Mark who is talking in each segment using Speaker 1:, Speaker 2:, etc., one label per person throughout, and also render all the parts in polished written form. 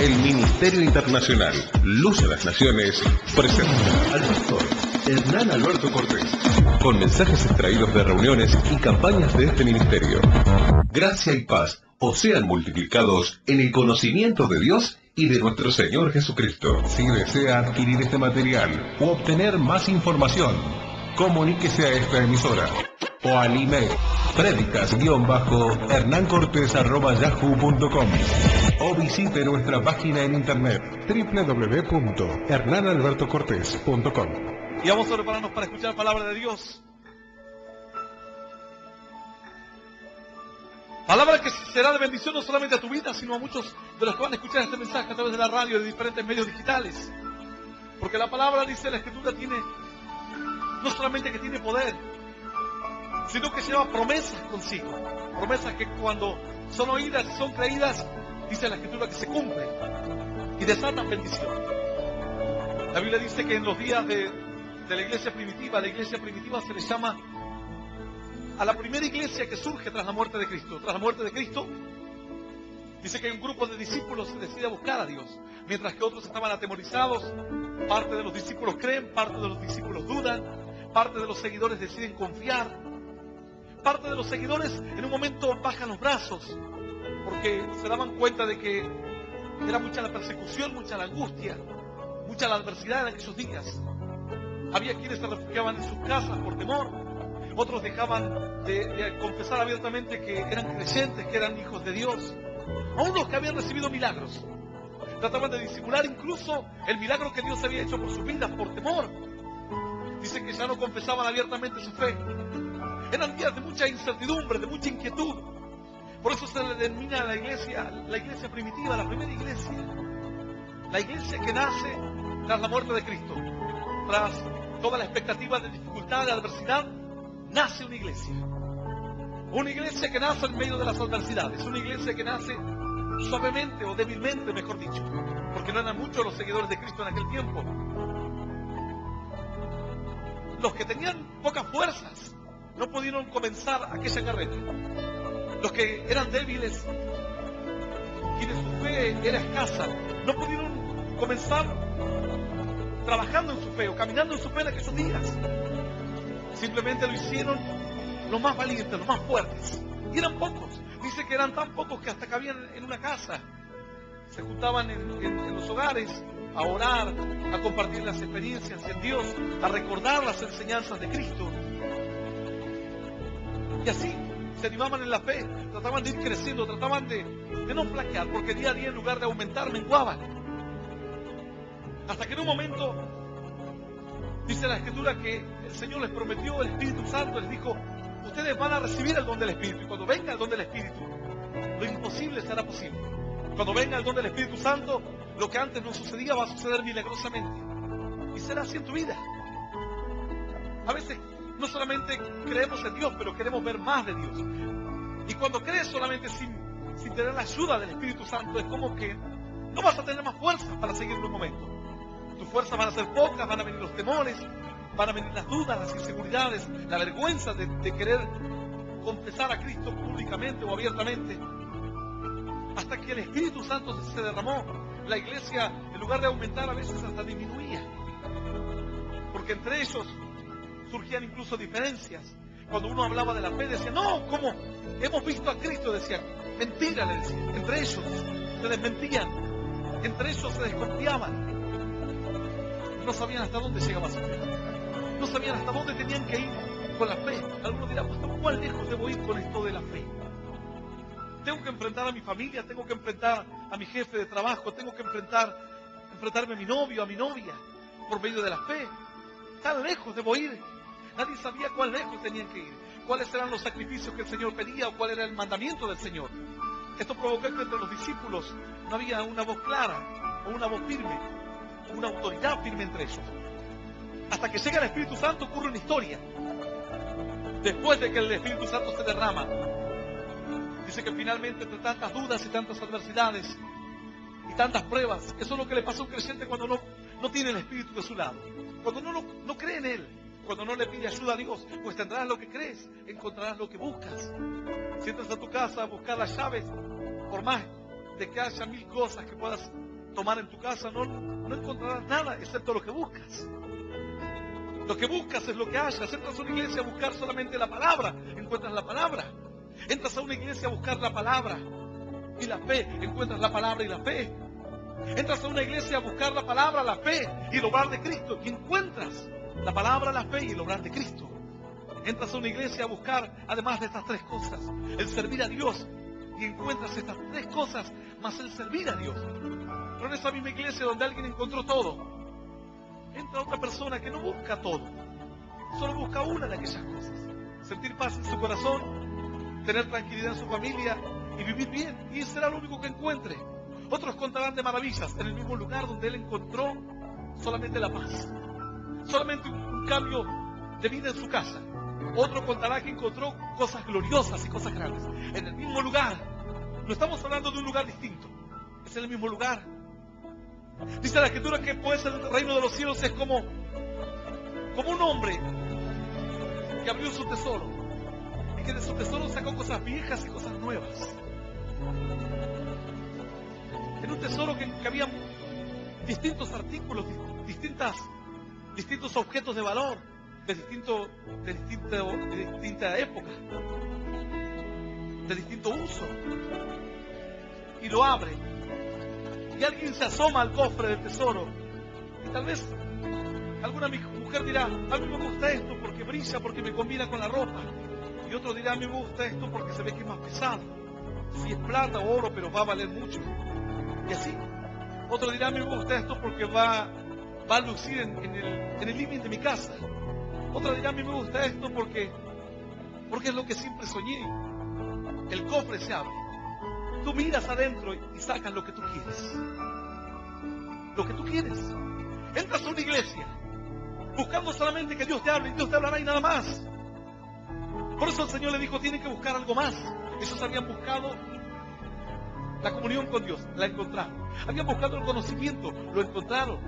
Speaker 1: El Ministerio Internacional Luz a las Naciones presenta al pastor Hernán Alberto Cortés, con mensajes extraídos de reuniones y campañas de este ministerio. Gracia y paz os sean multiplicados en el conocimiento de Dios y de nuestro Señor Jesucristo. Si desea adquirir este material o obtener más información, comuníquese a esta emisora o al email predicas-hernancortes@yahoo.com o visite nuestra página en internet www.hernanalbertocortes.com.
Speaker 2: Y vamos a prepararnos para escuchar palabra de Dios. Palabra que será de bendición no solamente a tu vida, sino a muchos de los que van a escuchar este mensaje a través de la radio y de diferentes medios digitales. Porque la palabra, dice la Escritura, tiene no solamente que tiene poder, sino que lleva promesas consigo. Promesas que cuando son oídas y son creídas, dice la Escritura, que se cumplen y desatan bendición. La Biblia dice que en los días de la iglesia primitiva se le llama a la primera iglesia que surge tras la muerte de Cristo. Tras la muerte de Cristo, dice que un grupo de discípulos se decide a buscar a Dios, mientras que otros estaban atemorizados. Parte de los discípulos creen, parte de los discípulos dudan, parte de los seguidores deciden confiar, parte de los seguidores en un momento bajan los brazos, porque se daban cuenta de que era mucha la persecución, mucha la angustia, mucha la adversidad en aquellos días. Había quienes se refugiaban en sus casas por temor, otros dejaban de confesar abiertamente que eran creyentes, que eran hijos de Dios. Aún los que habían recibido milagros trataban de disimular incluso el milagro que Dios había hecho por sus vidas por temor. Dice que ya no confesaban abiertamente su fe. Eran días de mucha incertidumbre, de mucha inquietud. Por eso se le denomina a la iglesia primitiva, la primera iglesia. La iglesia que nace tras la muerte de Cristo. Tras toda la expectativa de dificultad, de adversidad, nace una iglesia. Una iglesia que nace en medio de las adversidades. Una iglesia que nace suavemente o débilmente, mejor dicho. Porque no eran muchos los seguidores de Cristo en aquel tiempo. Los que tenían pocas fuerzas no pudieron comenzar aquella carrera. Los que eran débiles, quienes su fe era escasa, no pudieron comenzar trabajando en su fe o caminando en su fe en aquellos días. Simplemente lo hicieron los más valientes, los más fuertes. Y eran pocos. Dice que eran tan pocos que hasta cabían en una casa. Se juntaban en los hogares a orar, a compartir las experiencias en Dios, a recordar las enseñanzas de Cristo. Y así se animaban en la fe, trataban de ir creciendo, trataban de no flaquear, porque día a día en lugar de aumentar, menguaban. Hasta que en un momento, dice la Escritura, que el Señor les prometió el Espíritu Santo, les dijo: ustedes van a recibir el don del Espíritu, y cuando venga el don del Espíritu, lo imposible será posible. Cuando venga el don del Espíritu Santo, lo que antes no sucedía va a suceder milagrosamente. Y será así en tu vida. A veces no solamente creemos en Dios, pero queremos ver más de Dios. Y cuando crees solamente sin tener la ayuda del Espíritu Santo, es como que no vas a tener más fuerzas para seguir en un momento. Tus fuerzas van a ser pocas, van a venir los temores, van a venir las dudas, las inseguridades, la vergüenza de querer confesar a Cristo públicamente o abiertamente. Hasta que el Espíritu Santo se derramó, la iglesia, en lugar de aumentar, a veces hasta disminuía. Porque entre ellos surgían incluso diferencias. Cuando uno hablaba de la fe, decía: no, ¿cómo? Hemos visto a Cristo, decían. Mentira, le decían. Entre ellos se desmentían, entre ellos se desconfiaban. No sabían hasta dónde llegaba su fe, no sabían hasta dónde tenían que ir con la fe. Algunos dirán: pues, ¿cuál lejos debo ir con esto de la fe? Tengo que enfrentar a mi familia, tengo que enfrentar a mi jefe de trabajo, tengo que enfrentarme a mi novio, a mi novia, por medio de la fe. ¿Tan lejos debo ir? Nadie sabía cuán lejos tenían que ir, cuáles eran los sacrificios que el Señor pedía o cuál era el mandamiento del Señor. Esto provocó que entre los discípulos no había una voz clara o una voz firme, una autoridad firme entre ellos. Hasta que llega el Espíritu Santo, ocurre una historia. Después de que el Espíritu Santo se derrama, dice que finalmente, entre tantas dudas y tantas adversidades y tantas pruebas, eso es lo que le pasa a un creyente cuando no tiene el Espíritu de su lado, cuando no cree en Él, cuando no le pide ayuda a Dios. Pues tendrás lo que crees, encontrarás lo que buscas. Si entras a tu casa a buscar las llaves, por más de que haya 1000 cosas que puedas tomar en tu casa, no encontrarás nada excepto lo que buscas. Lo que buscas es lo que hayas. Entras a una iglesia a buscar solamente la palabra, encuentras la palabra. Entras a una iglesia a buscar la palabra y la fe, encuentras la palabra y la fe. Entras a una iglesia a buscar la palabra, la fe y el obrar de Cristo, y encuentras la palabra, la fe y el obrar de Cristo. Entras a una iglesia a buscar, además de estas 3 cosas, el servir a Dios, y encuentras estas 3 cosas más el servir a Dios. Pero en esa misma iglesia donde alguien encontró todo, entra otra persona que no busca todo, solo busca una de aquellas cosas: sentir paz en su corazón, tener tranquilidad en su familia y vivir bien, y eso será lo único que encuentre. Otros contarán de maravillas en el mismo lugar donde él encontró solamente la paz, solamente un cambio de vida en su casa. Otro contará que encontró cosas gloriosas y cosas grandes en el mismo lugar. No estamos hablando de un lugar distinto, es en el mismo lugar. Dice la Escritura que pues el reino de los cielos es como un hombre que abrió su tesoro y que de su tesoro sacó cosas viejas y cosas nuevas. Era un tesoro que había distintos artículos, distintos objetos de valor, de distinta época, de distinto uso. Y lo abre. Y alguien se asoma al cofre del tesoro. Y tal vez alguna mujer dirá: a mí me gusta esto porque brilla, porque me combina con la ropa. Y otro dirá: a mí me gusta esto porque se ve que es más pesado. Si es plata o oro, pero va a valer mucho. Y así. Otro dirá: a mí me gusta esto porque va a lucir en el living de mi casa. Otro dirá: a mí me gusta esto porque es lo que siempre soñé. El cofre se abre. Tú miras adentro y sacas lo que tú quieres. Lo que tú quieres. Entras a una iglesia buscando solamente que Dios te hable, y Dios te hablará y nada más. Por eso el Señor le dijo: tienen que buscar algo más. Ellos habían buscado la comunión con Dios, la encontraron. Habían buscado el conocimiento, lo encontraron.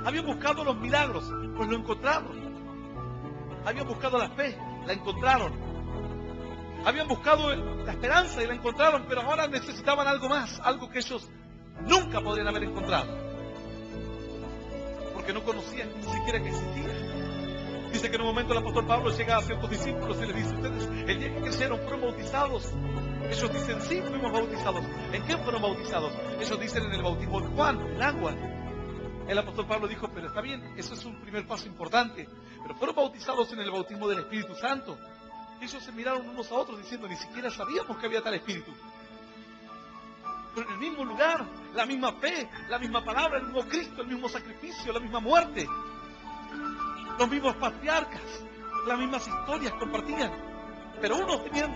Speaker 2: Habían buscado los milagros, pues lo encontraron. Habían buscado la fe, la encontraron. Habían buscado la esperanza y la encontraron, pero ahora necesitaban algo más, algo que ellos nunca podrían haber encontrado, porque no conocían ni siquiera que existía. Dice que en un momento el apóstol Pablo llega a ciertos discípulos y les dice: ustedes, el día que crecieron, ¿fueron bautizados? Ellos dicen: sí, fuimos bautizados. ¿En qué fueron bautizados? Ellos dicen: en el bautismo de Juan, en agua. El apóstol Pablo dijo: pero está bien, eso es un primer paso importante, pero fueron bautizados en el bautismo del Espíritu Santo. Ellos se miraron unos a otros diciendo: ni siquiera sabíamos que había tal Espíritu. Pero en el mismo lugar, la misma fe, la misma palabra, el mismo Cristo, el mismo sacrificio, la misma muerte, los mismos patriarcas, las mismas historias compartían. Pero unos tenían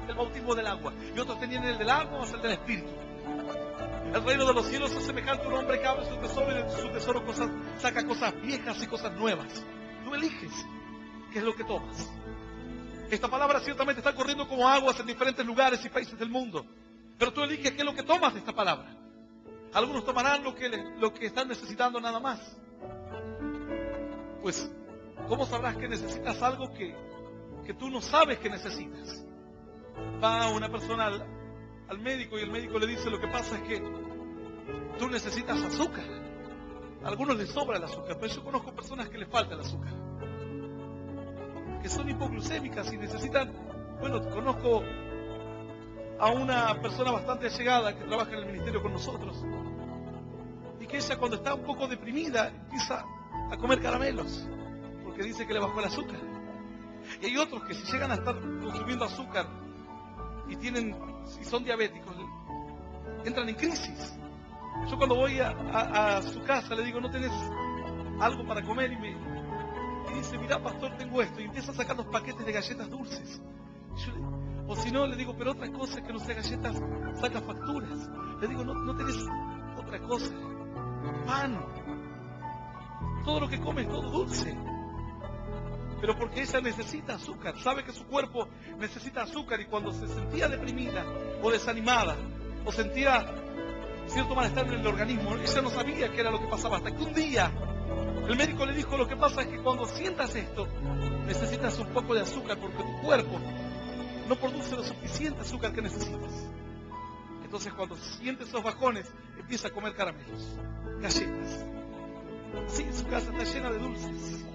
Speaker 2: el bautismo del agua y otros tenían el del agua o el del Espíritu. El reino de los cielos es semejante a un hombre que abre su tesoro, y de su tesoro saca cosas viejas y cosas nuevas. Tú eliges qué es lo que tomas. Esta palabra ciertamente está corriendo como aguas en diferentes lugares y países del mundo, pero tú eliges qué es lo que tomas de esta palabra. Algunos tomarán lo que están necesitando nada más. Pues, ¿cómo sabrás que necesitas algo que tú no sabes que necesitas? Va una persona al médico y el médico le dice: lo que pasa es que tú necesitas azúcar. A algunos les sobra el azúcar, pero yo conozco personas que les falta el azúcar, que son hipoglucémicas y necesitan. Bueno, conozco a una persona bastante allegada que trabaja en el ministerio con nosotros, y que ella, cuando está un poco deprimida, empieza a comer caramelos porque dice que le bajó el azúcar. Y hay otros que, si llegan a estar consumiendo azúcar y son diabéticos, entran en crisis. Yo, cuando voy a su casa, le digo: ¿no tenés algo para comer? Y dice: mira, pastor, tengo esto. Y empieza a sacar los paquetes de galletas dulces. O si no, le digo: pero otra cosa que no sea galletas, saca facturas. Le digo: no tenés otra cosa. Pan. Todo lo que come es todo dulce. Pero porque ella necesita azúcar, sabe que su cuerpo necesita azúcar, y cuando se sentía deprimida o desanimada o sentía cierto malestar en el organismo, ella no sabía qué era lo que pasaba, hasta que un día el médico le dijo: lo que pasa es que cuando sientas esto, necesitas un poco de azúcar porque tu cuerpo no produce lo suficiente azúcar que necesitas. Entonces cuando siente esos bajones, empieza a comer caramelos, galletas. Sí, su casa está llena de dulces.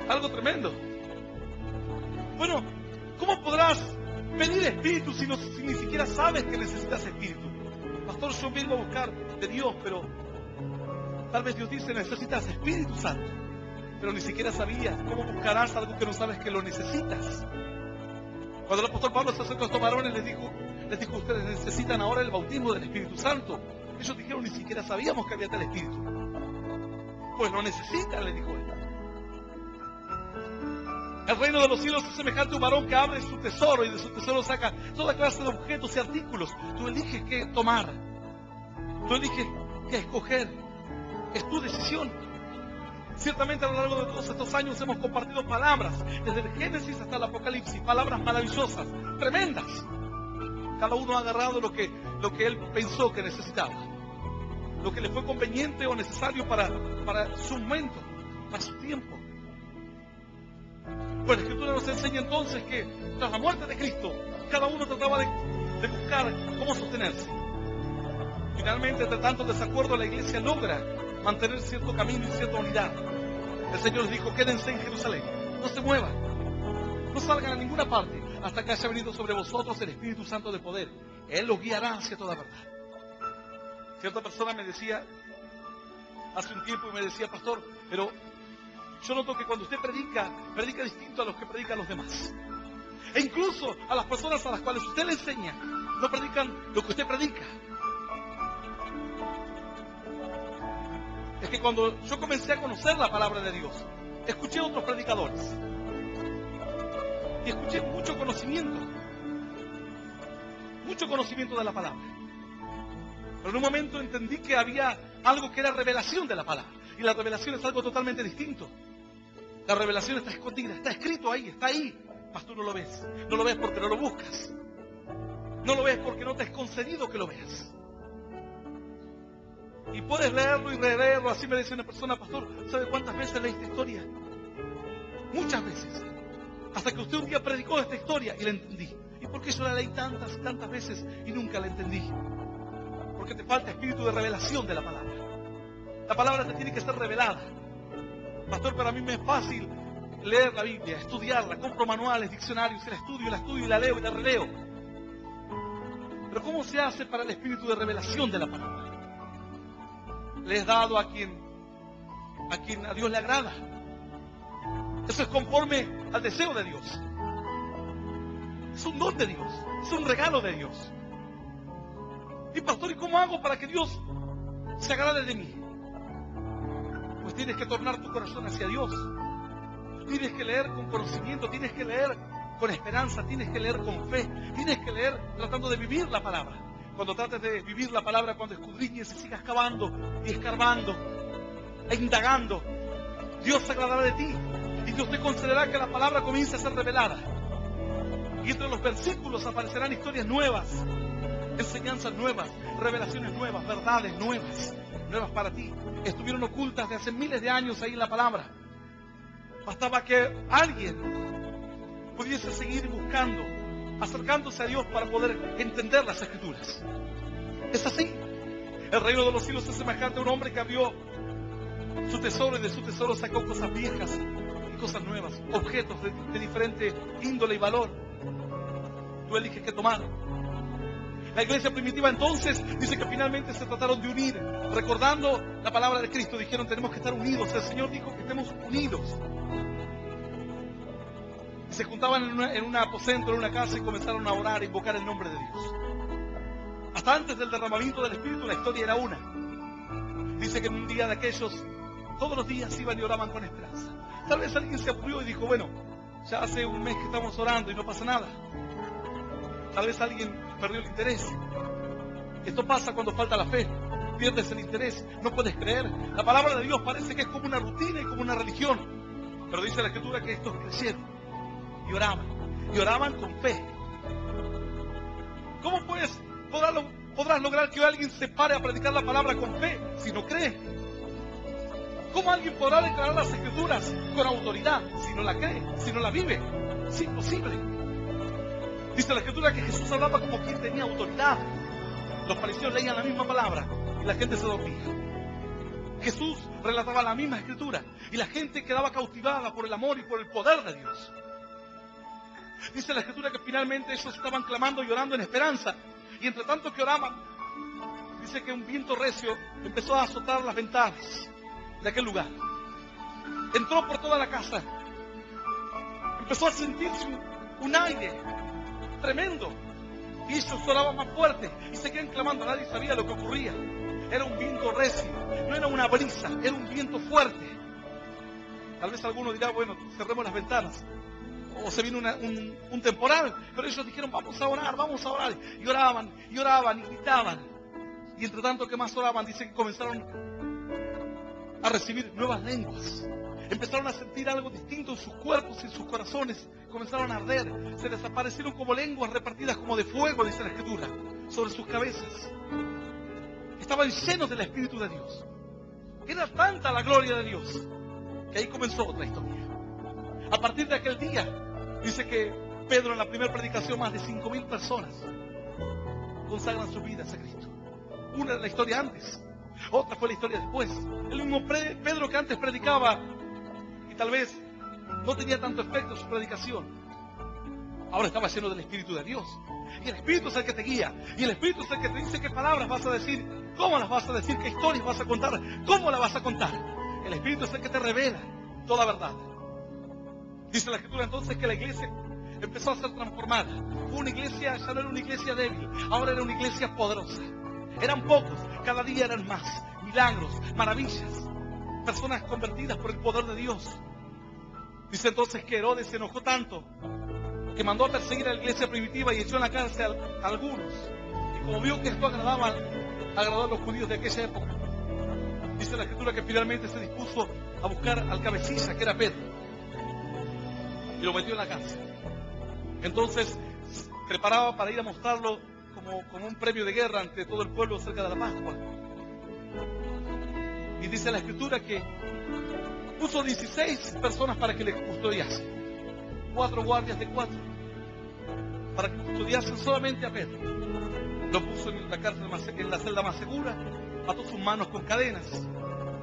Speaker 2: Algo tremendo. Bueno, ¿cómo podrás pedir espíritu si ni siquiera sabes que necesitas espíritu? Pastor, yo vengo a buscar de Dios, pero tal vez Dios dice necesitas Espíritu Santo, pero ni siquiera sabías. ¿Cómo buscarás algo que no sabes que lo necesitas? Cuando el apóstol Pablo se acercó a estos varones, les dijo, ustedes necesitan ahora el bautismo del Espíritu Santo. Ellos dijeron, ni siquiera sabíamos que había tal Espíritu. Pues lo necesitan, le dijo él. El reino de los cielos es semejante a un varón que abre su tesoro y de su tesoro saca toda clase de objetos y artículos. Tú eliges qué tomar. Tú eliges qué escoger. Es tu decisión. Ciertamente a lo largo de todos estos años hemos compartido palabras, desde el Génesis hasta el Apocalipsis, palabras maravillosas, tremendas. Cada uno ha agarrado lo que él pensó que necesitaba, lo que le fue conveniente o necesario para su momento, para su tiempo. Pues la Escritura nos enseña entonces que tras la muerte de Cristo, cada uno trataba de buscar cómo sostenerse. Finalmente, entre tanto desacuerdo, la iglesia logra mantener cierto camino y cierta unidad. El Señor les dijo, quédense en Jerusalén, no se muevan, no salgan a ninguna parte, hasta que haya venido sobre vosotros el Espíritu Santo de poder. Él los guiará hacia toda verdad. Cierta persona me decía, hace un tiempo, y me decía, pastor, pero yo noto que cuando usted predica distinto a los que predican los demás. E incluso a las personas a las cuales usted le enseña, no predican lo que usted predica. Es que cuando yo comencé a conocer la palabra de Dios, escuché a otros predicadores. Y escuché mucho conocimiento de la palabra. Pero en un momento entendí que había algo que era revelación de la palabra. Y la revelación es algo totalmente distinto. La revelación está escondida, está escrito ahí, está ahí. Mas tú no lo ves. No lo ves porque no lo buscas. No lo ves porque no te es concedido que lo veas. Y puedes leerlo y releerlo. Así me decía una persona, pastor, ¿sabe cuántas veces leí esta historia? Muchas veces. Hasta que usted un día predicó esta historia y la entendí. ¿Y por qué yo la leí tantas veces y nunca la entendí? Porque te falta espíritu de revelación de la palabra. La palabra te tiene que ser revelada. Pastor, para mí me es fácil leer la Biblia, estudiarla, compro manuales, diccionarios, la estudio y la leo y la releo. Pero ¿cómo se hace para el espíritu de revelación de la palabra? Le es dado a quien a Dios le agrada. Eso es conforme al deseo de Dios. Es un don de Dios, es un regalo de Dios. Y pastor, ¿y cómo hago para que Dios se agrade de mí? Pues tienes que tornar tu corazón hacia Dios. Tienes que leer con conocimiento, tienes que leer con esperanza, tienes que leer con fe, tienes que leer tratando de vivir la palabra. Cuando trates de vivir la palabra, cuando escudriñes y sigas cavando y escarbando e indagando, Dios se agradará de ti y Dios te concederá que la palabra comience a ser revelada. Y entre los versículos aparecerán historias nuevas, enseñanzas nuevas, revelaciones nuevas, verdades nuevas para ti. Estuvieron ocultas de hace miles de años ahí en la palabra. Bastaba que alguien pudiese seguir buscando, acercándose a Dios para poder entender las Escrituras. Es así. El reino de los cielos es semejante a un hombre que abrió su tesoro y de su tesoro sacó cosas viejas y cosas nuevas, objetos de diferente índole y valor. Tú eliges qué tomar. La iglesia primitiva entonces dice que finalmente se trataron de unir, recordando la palabra de Cristo. Dijeron, tenemos que estar unidos. El Señor dijo que estemos unidos. Y se juntaban en un aposento, en una casa, y comenzaron a orar, a invocar el nombre de Dios. Hasta antes del derramamiento del Espíritu la historia era una. Dice que en un día de aquellos, todos los días iban y oraban con esperanza. Tal vez alguien se aburrió y dijo, bueno, ya hace un mes que estamos orando y no pasa nada. Tal vez alguien perdió el interés. Esto pasa cuando falta la fe. Pierdes el interés, no puedes creer. La palabra de Dios parece que es como una rutina y como una religión. Pero dice la Escritura que estos creyeron y oraban con fe. ¿Cómo podrás lograr que alguien se pare a predicar la palabra con fe si no cree? ¿Cómo alguien podrá declarar las Escrituras con autoridad si no la cree, si no la vive? Es imposible. Dice la Escritura que Jesús hablaba como quien tenía autoridad. Los fariseos leían la misma palabra y la gente se dormía. Jesús relataba la misma Escritura y la gente quedaba cautivada por el amor y por el poder de Dios. Dice la Escritura que finalmente ellos estaban clamando y orando en esperanza. Y entre tanto que oraban, dice que un viento recio empezó a azotar las ventanas de aquel lugar. Entró por toda la casa. Empezó a sentirse un aire tremendo. Y ellos oraban más fuerte y seguían clamando. Nadie sabía lo que ocurría. Era un viento recio, no era una brisa, era un viento fuerte. Tal vez alguno dirá, bueno, cerremos las ventanas. O se viene un temporal. Pero ellos dijeron, vamos a orar. Y oraban, y gritaban. Y entre tanto que más oraban, dice que comenzaron a recibir nuevas lenguas. Empezaron a sentir algo distinto en sus cuerpos y en sus corazones. Comenzaron a arder. Se desaparecieron como lenguas repartidas como de fuego, dice la Escritura, sobre sus cabezas. Estaban llenos del Espíritu de Dios. Era tanta la gloria de Dios que ahí comenzó otra historia. A partir de aquel día, dice que Pedro en la primera predicación, más de 5,000 personas consagran sus vidas a Cristo. Una era la historia antes, otra fue la historia después. El mismo Pedro que antes predicaba y tal vez no tenía tanto efecto en su predicación, ahora estaba lleno del Espíritu de Dios. Y el Espíritu es el que te guía, y el Espíritu es el que te dice qué palabras vas a decir, cómo las vas a decir, qué historias vas a contar, cómo las vas a contar. El Espíritu es el que te revela toda verdad. Dice la Escritura entonces que la iglesia empezó a ser transformada. Una iglesia, ya no era una iglesia débil, ahora era una iglesia poderosa. Eran pocos, cada día eran más. Milagros, maravillas, personas convertidas por el poder de Dios. Dice entonces que Herodes se enojó tanto que mandó a perseguir a la iglesia primitiva y echó en la cárcel a algunos. Y como vio que esto agradó a los judíos de aquella época, dice la Escritura que finalmente se dispuso a buscar al cabecilla, que era Pedro, y lo metió en la cárcel. Entonces preparaba para ir a mostrarlo como un premio de guerra ante todo el pueblo cerca de la Pascua. Y dice la Escritura que puso 16 personas para que le custodiasen, 4 guardias de 4 para que custodiasen solamente a Pedro. Lo puso en la cárcel, en la celda más segura, ató sus manos con cadenas,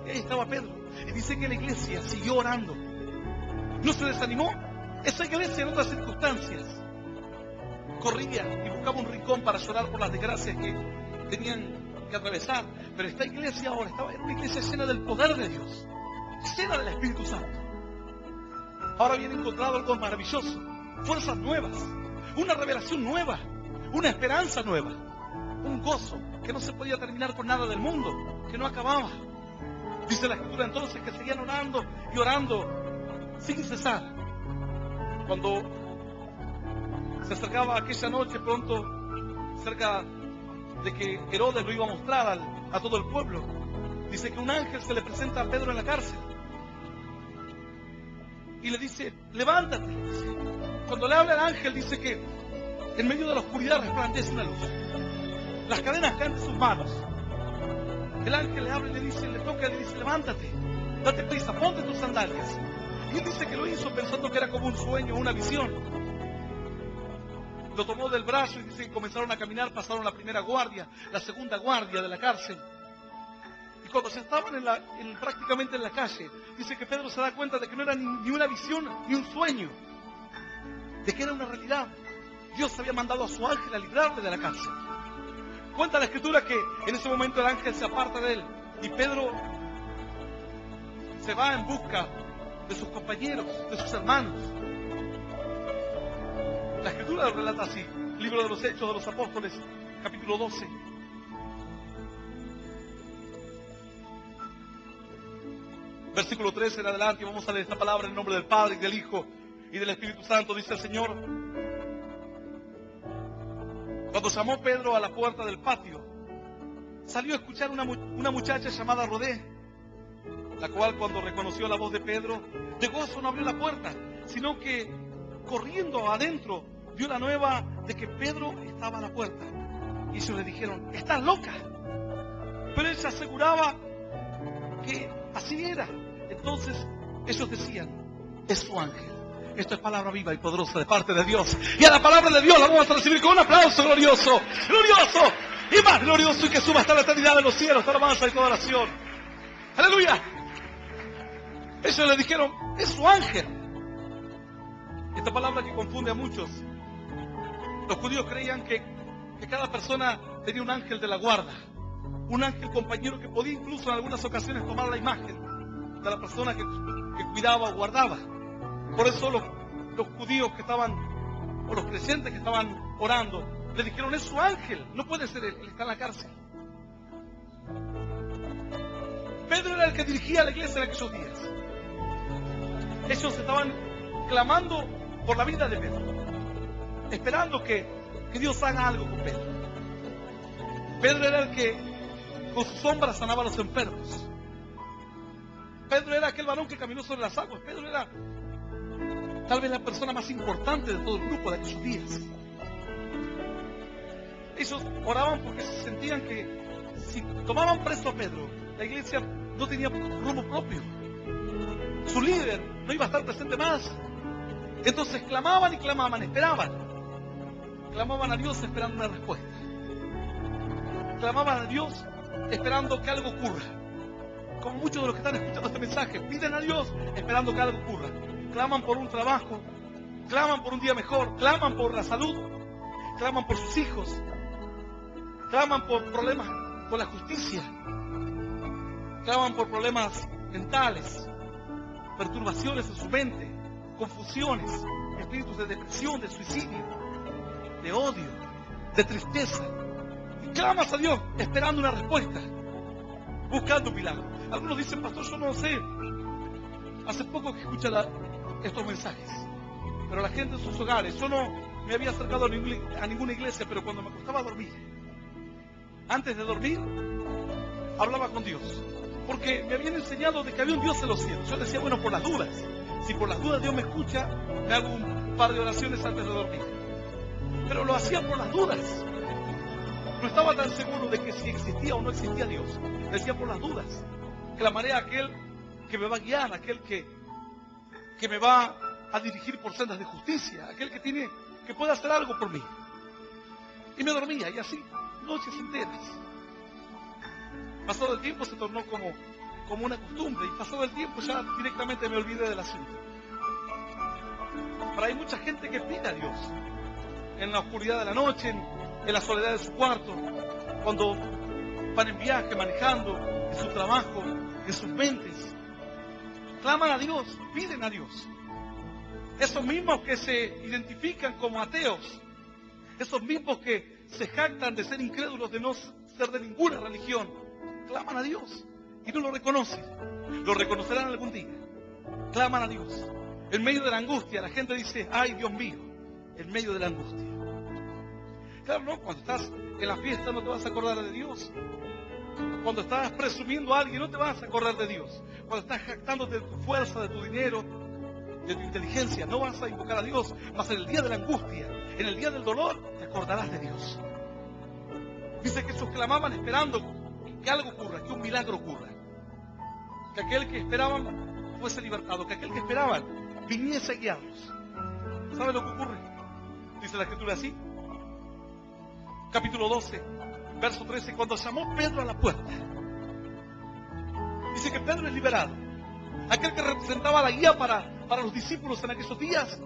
Speaker 2: y ahí estaba Pedro. Y dice que la iglesia siguió orando, no se desanimó. Esa iglesia en otras circunstancias corría y buscaba un rincón para llorar por las desgracias que tenían que atravesar. Pero esta iglesia ahora era una iglesia llena del poder de Dios, llena del Espíritu Santo. Ahora habían encontrado algo maravilloso, fuerzas nuevas, una revelación nueva, una esperanza nueva, un gozo que no se podía terminar con nada del mundo, que no acababa. Dice la Escritura entonces que seguían orando y orando sin cesar. Cuando se acercaba aquella noche, pronto, cerca de que Herodes lo iba a mostrar a todo el pueblo, dice que un ángel se le presenta a Pedro en la cárcel y le dice, levántate. Cuando le habla el ángel, dice que en medio de la oscuridad resplandece una luz. Las cadenas caen de sus manos. El ángel le habla y le toca y le dice, levántate, date prisa, ponte tus sandalias. Y él dice que lo hizo pensando que era como un sueño, una visión. Lo tomó del brazo y dice que comenzaron a caminar, pasaron la primera guardia, la segunda guardia de la cárcel. Y cuando ya estaban prácticamente en la calle, dice que Pedro se da cuenta de que no era ni una visión ni un sueño, de que era una realidad. Dios había mandado a su ángel a librarle de la cárcel. Cuenta la Escritura que en ese momento el ángel se aparta de él y Pedro se va en busca de sus compañeros, de sus hermanos. La Escritura lo relata así, libro de los Hechos de los Apóstoles, capítulo 12. Versículo 13 en adelante, y vamos a leer esta palabra en el nombre del Padre, y del Hijo, y del Espíritu Santo. Dice el Señor: cuando llamó Pedro a la puerta del patio, salió a escuchar una muchacha llamada Rodé, la cual, cuando reconoció la voz de Pedro, de gozo no abrió la puerta, sino que corriendo adentro dio la nueva de que Pedro estaba a la puerta. Y ellos le dijeron: ¿estás loca? Pero ella aseguraba que así era. Entonces ellos decían: es su ángel. Esto es palabra viva y poderosa de parte de Dios. Y a la palabra de Dios la vamos a recibir con un aplauso glorioso, glorioso y más glorioso, y que suba hasta la eternidad de los cielos, toda alabanza y toda oración. ¡Aleluya! Ellos le dijeron, es su ángel. Esta palabra que confunde a muchos. Los judíos creían que cada persona tenía un ángel de la guarda, un ángel compañero que podía incluso en algunas ocasiones tomar la imagen de la persona que cuidaba o guardaba. Por eso los judíos que estaban, o los creyentes que estaban orando, le dijeron, es su ángel, no puede ser él está en la cárcel. Pedro era el que dirigía la iglesia en aquellos días. Ellos estaban clamando por la vida de Pedro, esperando que Dios haga algo con Pedro. Pedro era el que con su sombra sanaba a los enfermos. Pedro era aquel varón que caminó sobre las aguas. Pedro era tal vez la persona más importante de todo el grupo de aquellos días. Ellos oraban porque se sentían que si tomaban preso a Pedro, la iglesia no tenía rumbo propio. Su líder no iba a estar presente más. Entonces clamaban y clamaban, esperaban. Clamaban a Dios esperando una respuesta. Clamaban a Dios esperando que algo ocurra. Como muchos de los que están escuchando este mensaje, piden a Dios esperando que algo ocurra. Claman por un trabajo, claman por un día mejor, claman por la salud, claman por sus hijos, claman por problemas con la justicia, claman por problemas mentales, perturbaciones en su mente, confusiones, espíritus de depresión, de suicidio, de odio, de tristeza. Y clamas a Dios esperando una respuesta, buscando un milagro. Algunos dicen, pastor, yo no sé. Hace poco que escucha estos mensajes, pero la gente en sus hogares, yo no me había acercado a ninguna iglesia, pero cuando me acostaba a dormir, antes de dormir, hablaba con Dios, porque me habían enseñado de que había un Dios en los cielos. Yo decía, bueno, por las dudas, si por las dudas Dios me escucha, me hago un par de oraciones antes de dormir. Pero lo hacía por las dudas. No estaba tan seguro de que si existía o no existía Dios. Decía, por las dudas, clamaré a aquel que me va a guiar, aquel que me va a dirigir por sendas de justicia, aquel que puede hacer algo por mí. Y me dormía, y así, noches enteras. Pasado el tiempo se tornó como una costumbre, y pasado el tiempo ya directamente me olvidé del asunto. Pero hay mucha gente que pide a Dios en la oscuridad de la noche, en la soledad de su cuarto, cuando van en viaje, manejando, en su trabajo, en sus mentes. Claman a Dios, piden a Dios. Esos mismos que se identifican como ateos, esos mismos que se jactan de ser incrédulos, de no ser de ninguna religión, claman a Dios y no lo reconocen. Lo reconocerán algún día. Claman a Dios. En medio de la angustia, la gente dice, ay Dios mío, en medio de la angustia. Claro, no, cuando estás en la fiesta no te vas a acordar de Dios. Cuando estás presumiendo a alguien no te vas a acordar de Dios. Cuando estás jactándote de tu fuerza, de tu dinero, de tu inteligencia, no vas a invocar a Dios. Mas en el día de la angustia, en el día del dolor, te acordarás de Dios. Dice que ellos clamaban esperando que algo ocurra, que un milagro ocurra. Que aquel que esperaban fuese libertado, que aquel que esperaban viniese a guiarlos. ¿Sabe lo que ocurre? Dice la Escritura así. Capítulo 12, verso 13, cuando llamó Pedro a la puerta, dice que Pedro es liberado. Aquel que representaba la guía para los discípulos en aquellos días,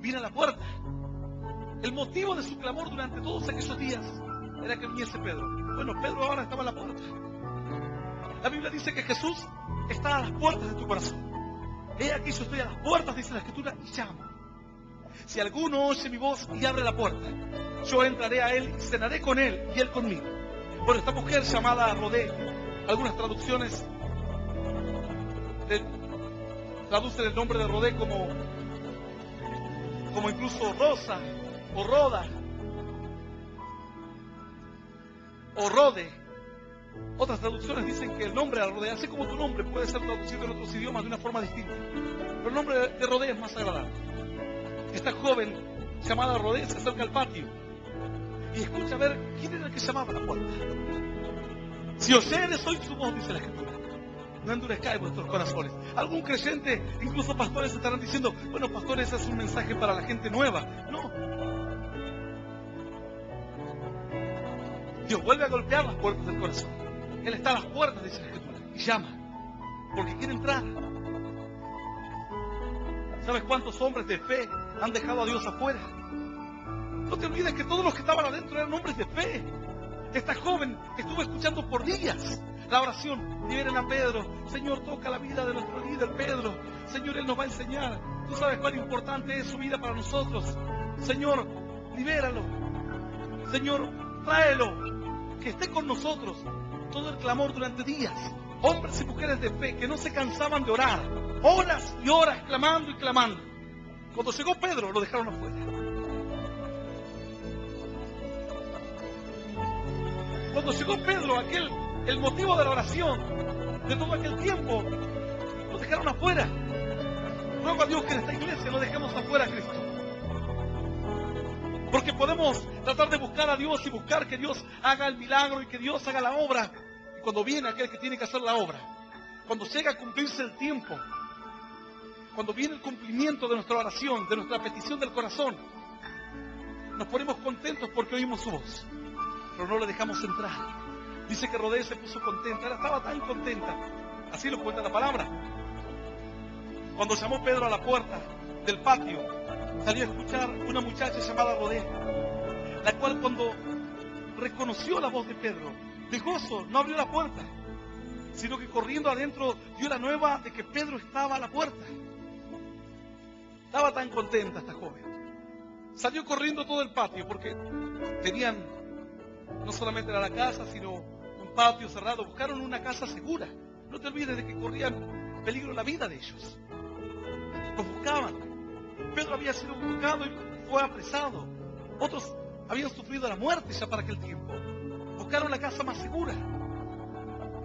Speaker 2: viene a la puerta. El motivo de su clamor durante todos aquellos días era que viniese Pedro. Bueno, Pedro ahora estaba a la puerta. La Biblia dice que Jesús está a las puertas de tu corazón. He aquí, yo estoy a las puertas, dice la Escritura, y llamo. Si alguno oye mi voz y abre la puerta, yo entraré a él y cenaré con él y él conmigo. Bueno, esta mujer llamada Rodé, algunas traducciones traducen el nombre de Rodé como incluso Rosa o Roda o Rode. Otras traducciones dicen que el nombre de Rodé, así como tu nombre puede ser traducido en otros idiomas de una forma distinta, pero el nombre de Rodé es más agradable. Esta joven llamada Rodé se acerca al patio y escucha a ver quién era el que llamaba a la puerta. Si oyeres hoy su voz, dice la Escritura, no endurezcáis vuestros corazones. Algún creyente, incluso pastores, estarán diciendo, bueno, pastores, ese es un mensaje para la gente nueva. No. Dios vuelve a golpear las puertas del corazón. Él está a las puertas, dice la Escritura, y llama, porque quiere entrar. ¿Sabes cuántos hombres de fe han dejado a Dios afuera? No te olvides que todos los que estaban adentro eran hombres de fe. Esta joven estuvo escuchando por días la oración. Liberen a Pedro. Señor, toca la vida de nuestro líder Pedro. Señor, Él nos va a enseñar. Tú sabes cuán importante es su vida para nosotros. Señor, libéralo. Señor, tráelo. Que esté con nosotros. Todo el clamor durante días. Hombres y mujeres de fe que no se cansaban de orar. Horas y horas clamando y clamando. Cuando llegó Pedro, lo dejaron afuera. Cuando llegó Pedro, el motivo de la oración, de todo aquel tiempo, lo dejaron afuera. Ruego a Dios que en esta iglesia no dejemos afuera a Cristo. Porque podemos tratar de buscar a Dios y buscar que Dios haga el milagro y que Dios haga la obra. Y cuando viene aquel que tiene que hacer la obra, cuando llega a cumplirse el tiempo, cuando viene el cumplimiento de nuestra oración, de nuestra petición del corazón, nos ponemos contentos porque oímos su voz, pero no le dejamos entrar. Dice que Rodé se puso contenta, ella estaba tan contenta, así lo cuenta la palabra. Cuando llamó Pedro a la puerta del patio, salió a escuchar una muchacha llamada Rodé, la cual cuando reconoció la voz de Pedro, de gozo, no abrió la puerta, sino que corriendo adentro dio la nueva de que Pedro estaba a la puerta. Estaba tan contenta esta joven. Salió corriendo todo el patio porque tenían, no solamente era la casa, sino un patio cerrado. Buscaron una casa segura. No te olvides de que corrían peligro la vida de ellos. Los buscaban. Pedro había sido buscado y fue apresado. Otros habían sufrido la muerte ya para aquel tiempo. Buscaron la casa más segura,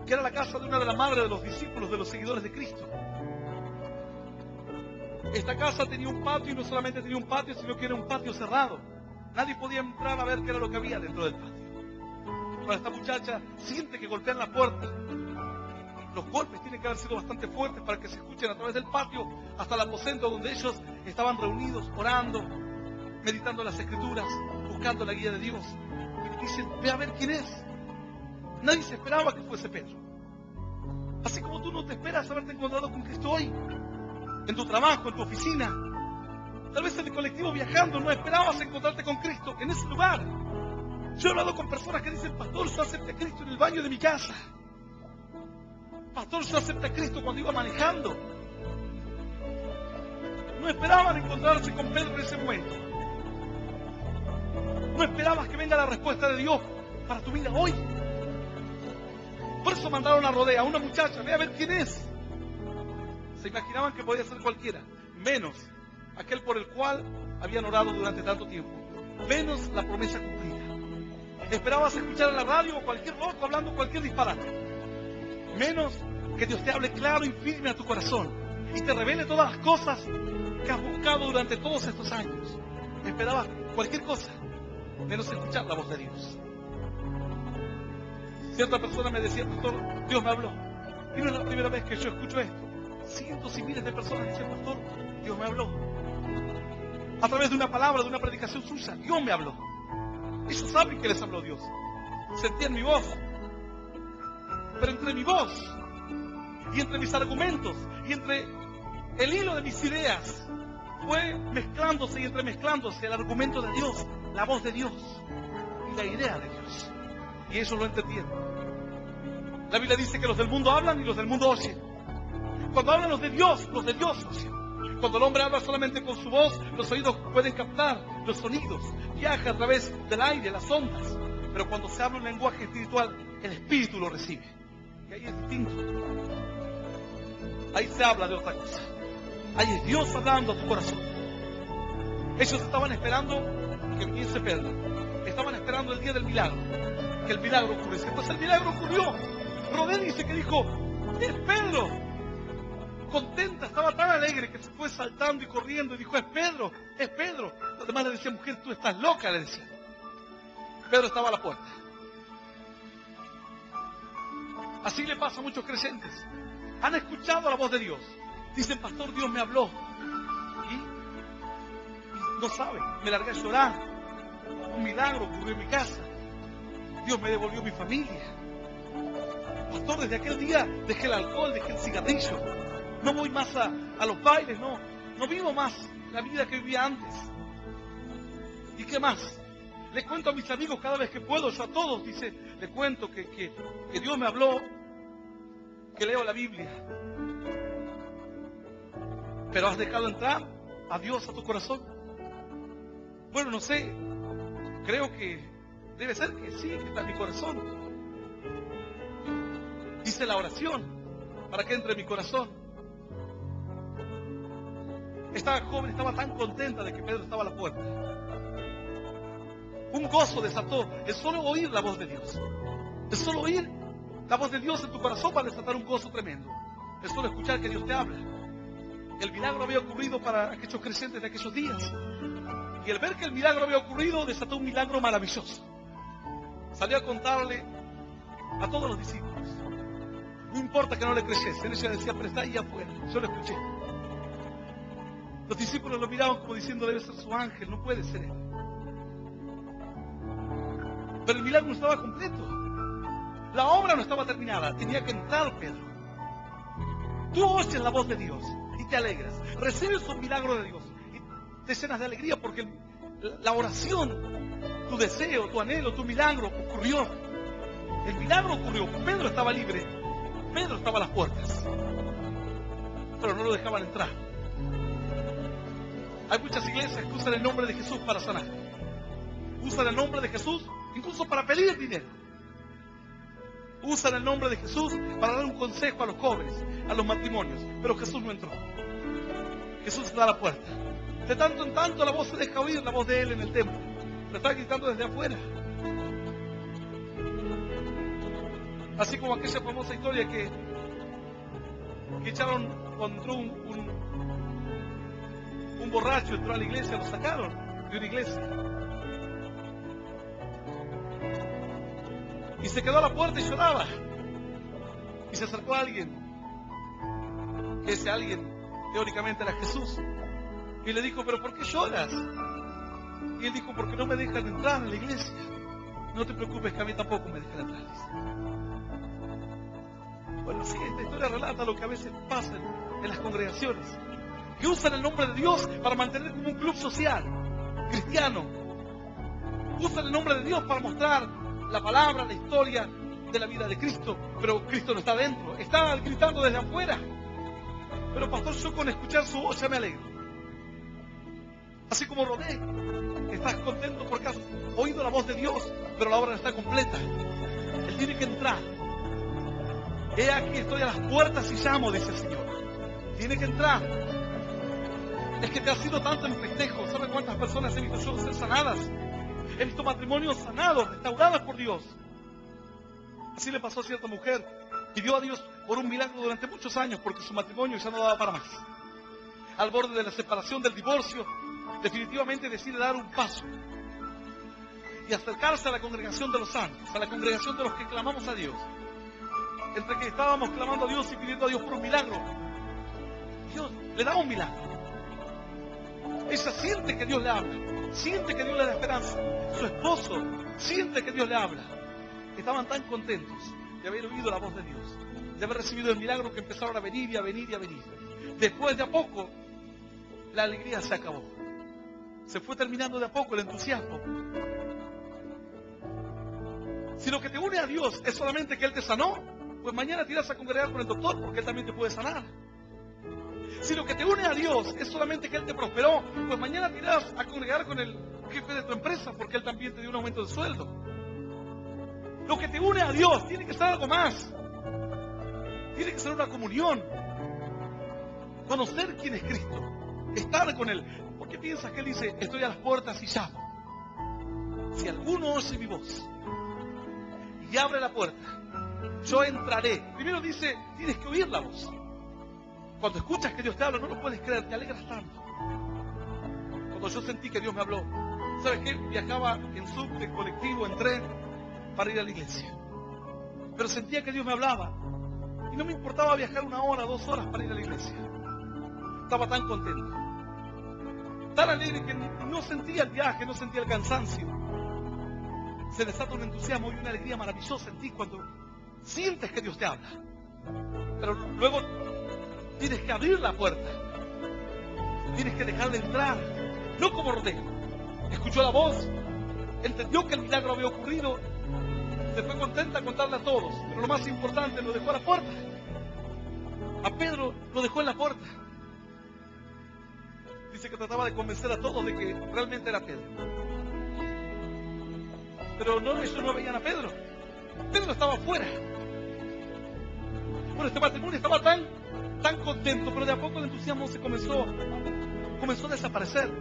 Speaker 2: que era la casa de una de las madres de los discípulos, de los seguidores de Cristo. Esta casa tenía un patio, y no solamente tenía un patio, sino que era un patio cerrado. Nadie podía entrar a ver qué era lo que había dentro del patio. Cuando esta muchacha siente que golpean la puerta, los golpes tienen que haber sido bastante fuertes para que se escuchen a través del patio hasta el aposento donde ellos estaban reunidos, orando, meditando las Escrituras, buscando la guía de Dios. Y dicen, ve a ver quién es. Nadie se esperaba que fuese Pedro. Así como tú no te esperas haberte encontrado con Cristo hoy, en tu trabajo, en tu oficina, tal vez en el colectivo viajando, no esperabas encontrarte con Cristo en ese lugar. Yo he hablado con personas que dicen, pastor, yo acepté a Cristo en el baño de mi casa. Pastor, yo acepté a Cristo cuando iba manejando. No esperaban encontrarse con Pedro en ese momento. No esperabas que venga la respuesta de Dios para tu vida hoy. Por eso mandaron a Rodé, a una muchacha, ve a ver quién es. Se imaginaban que podía ser cualquiera, menos aquel por el cual habían orado durante tanto tiempo, menos la promesa cumplida. Esperabas escuchar en la radio o cualquier loco hablando cualquier disparate, menos que Dios te hable claro y firme a tu corazón y te revele todas las cosas que has buscado durante todos estos años. Esperabas cualquier cosa, menos escuchar la voz de Dios. Cierta persona me decía, pastor, Dios me habló. Y no es la primera vez que yo escucho esto. Cientos y miles de personas dicen, pastor, Dios me habló. A través de una palabra, de una predicación suya, Dios me habló. Ellos saben que les habló Dios. Sentían mi voz. Pero entre mi voz y entre mis argumentos y entre el hilo de mis ideas fue mezclándose y entremezclándose el argumento de Dios, la voz de Dios y la idea de Dios. Y ellos lo entendieron. La Biblia dice que los del mundo hablan y los del mundo oyen. Cuando hablan los de Dios oyen. Cuando el hombre habla solamente con su voz, los oídos pueden captar los sonidos. Viaja a través del aire, las ondas. Pero cuando se habla un lenguaje espiritual, el espíritu lo recibe. Y ahí es distinto. Ahí se habla de otra cosa. Ahí es Dios hablando a tu corazón. Ellos estaban esperando que viniese Pedro. Estaban esperando el día del milagro. Que el milagro ocurriese. Entonces el milagro ocurrió. Rodé dice que dijo, es Pedro. Contenta, estaba tan alegre que se fue saltando y corriendo y dijo, es Pedro, es Pedro. Los demás le decían, mujer, tú estás loca, le decían. Pedro estaba a la puerta. Así le pasa a muchos creyentes. Han escuchado la voz de Dios. Dicen, pastor, Dios me habló. Y no saben, me largué a llorar. Un milagro ocurrió en mi casa. Dios me devolvió mi familia. Pastor, desde aquel día dejé el alcohol, dejé el cigarrillo. No voy más a los bailes, no vivo más la vida que vivía antes. ¿Y qué más? Le cuento a mis amigos cada vez que puedo, yo a todos, dice, le cuento que Dios me habló, que leo la Biblia. ¿Pero has dejado entrar a Dios a tu corazón? Bueno, no sé, creo que debe ser que sí, que está en mi corazón. Hice la oración para que entre en mi corazón. Esta joven estaba tan contenta de que Pedro estaba a la puerta. Un gozo desató el solo oír la voz de Dios. El solo oír la voz de Dios en tu corazón va a desatar un gozo tremendo. El solo escuchar que Dios te habla. El milagro había ocurrido para aquellos creyentes de aquellos días. Y el ver que el milagro había ocurrido desató un milagro maravilloso. Salió a contarle a todos los discípulos. No importa que no le creyesen. Ella decía, pero está ahí afuera. Yo lo escuché. Los discípulos lo miraban como diciendo, debe ser su ángel, no puede ser él. Pero el milagro no estaba completo. La obra no estaba terminada. Tenía que entrar Pedro. Tú oyes la voz de Dios y te alegras. Recibes un milagro de Dios y te llenas de alegría porque la oración, tu deseo, tu anhelo, tu milagro ocurrió. El milagro ocurrió. Pedro estaba libre. Pedro estaba a las puertas. Pero no lo dejaban entrar. Hay muchas iglesias que usan el nombre de Jesús para sanar. Usan el nombre de Jesús incluso para pedir dinero. Usan el nombre de Jesús para dar un consejo a los jóvenes, a los matrimonios. Pero Jesús no entró. Jesús está a la puerta. De tanto en tanto la voz se deja oír, la voz de Él en el templo. Le está gritando desde afuera. Así como aquella famosa historia que echaron cuando entró un borracho, entró a la iglesia, lo sacaron de una iglesia. Y se quedó a la puerta y lloraba. Y se acercó a alguien. Que ese alguien, teóricamente, era Jesús. Y le dijo, ¿pero por qué lloras? Y él dijo, porque no me dejan entrar en la iglesia. No te preocupes, que a mí tampoco me dejan entrar. Bueno, sí, esta historia relata lo que a veces pasa en las congregaciones. Que usan el nombre de Dios para mantener como un club social, cristiano. Usan el nombre de Dios para mostrar la palabra, la historia de la vida de Cristo. Pero Cristo no está dentro, está gritando desde afuera. Pero pastor, yo con escuchar su voz ya me alegro. Así como Rodé, estás contento porque has oído la voz de Dios, pero la obra no está completa. Él tiene que entrar. He aquí, estoy a las puertas y llamo, dice el Señor. Tiene que entrar. Es que te ha sido tanto en festejo. ¿Sabe cuántas personas he visto yo ser sanadas? He visto matrimonios sanados, restaurados por Dios. Así le pasó a cierta mujer. Pidió a Dios por un milagro durante muchos años porque su matrimonio ya no daba para más. Al borde de la separación, del divorcio, definitivamente decide dar un paso y acercarse a la congregación de los santos, a la congregación de los que clamamos a Dios. Entre que estábamos clamando a Dios y pidiendo a Dios por un milagro, Dios le da un milagro. Ella siente que Dios le habla, siente que Dios le da esperanza. Su esposo siente que Dios le habla. Estaban tan contentos de haber oído la voz de Dios, de haber recibido el milagro, que empezaron a venir y a venir y a venir. Después de a poco, la alegría se acabó. Se fue terminando de a poco el entusiasmo. Si lo que te une a Dios es solamente que Él te sanó, pues mañana te irás a congregar con el doctor porque Él también te puede sanar. Si lo que te une a Dios es solamente que Él te prosperó, pues mañana te irás a congregar con el jefe de tu empresa porque Él también te dio un aumento de sueldo. Lo que te une a Dios tiene que ser algo más. Tiene que ser una comunión. Conocer quién es Cristo. Estar con Él. ¿Por qué piensas que Él dice, estoy a las puertas y llamo? Si alguno oye mi voz y abre la puerta, yo entraré. Primero dice, tienes que oír la voz. Cuando escuchas que Dios te habla, no lo puedes creer, te alegras tanto. Cuando yo sentí que Dios me habló, ¿sabes qué? Viajaba en subte, colectivo, en tren, para ir a la iglesia. Pero sentía que Dios me hablaba. Y no me importaba viajar 1 hora, 2 horas para ir a la iglesia. Estaba tan contento, tan alegre que no sentía el viaje, no sentía el cansancio. Se desata un entusiasmo y una alegría maravillosa en ti cuando sientes que Dios te habla. Pero luego tienes que abrir la puerta. Tienes que dejar de entrar, no como rodeo. Escuchó la voz, entendió que el milagro había ocurrido, se fue contenta a contarle a todos. Pero lo más importante, lo dejó a la puerta. A Pedro lo dejó en la puerta. Dice que trataba de convencer a todos de que realmente era Pedro. Pero no, ellos no veían a Pedro. Pedro estaba afuera. Bueno, este matrimonio estaba tan contento, pero de a poco el entusiasmo se comenzó a desaparecer.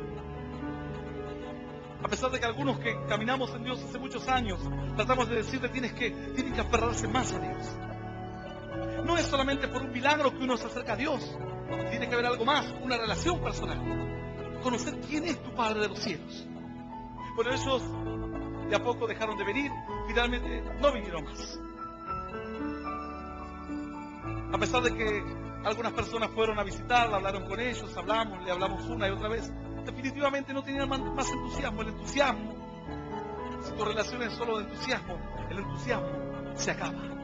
Speaker 2: A pesar de que algunos que caminamos en Dios hace muchos años, tratamos de decirle tienen que aferrarse más a Dios. No es solamente por un milagro que uno se acerca a Dios. Tiene que haber algo más, una relación personal. Conocer quién es tu Padre de los cielos. Pero ellos de a poco dejaron de venir, finalmente no vinieron más. A pesar de que algunas personas fueron a visitarla, hablaron con ellos, le hablamos una y otra vez, definitivamente no tenían más entusiasmo. El entusiasmo, si tu relación es solo de entusiasmo, el entusiasmo se acaba.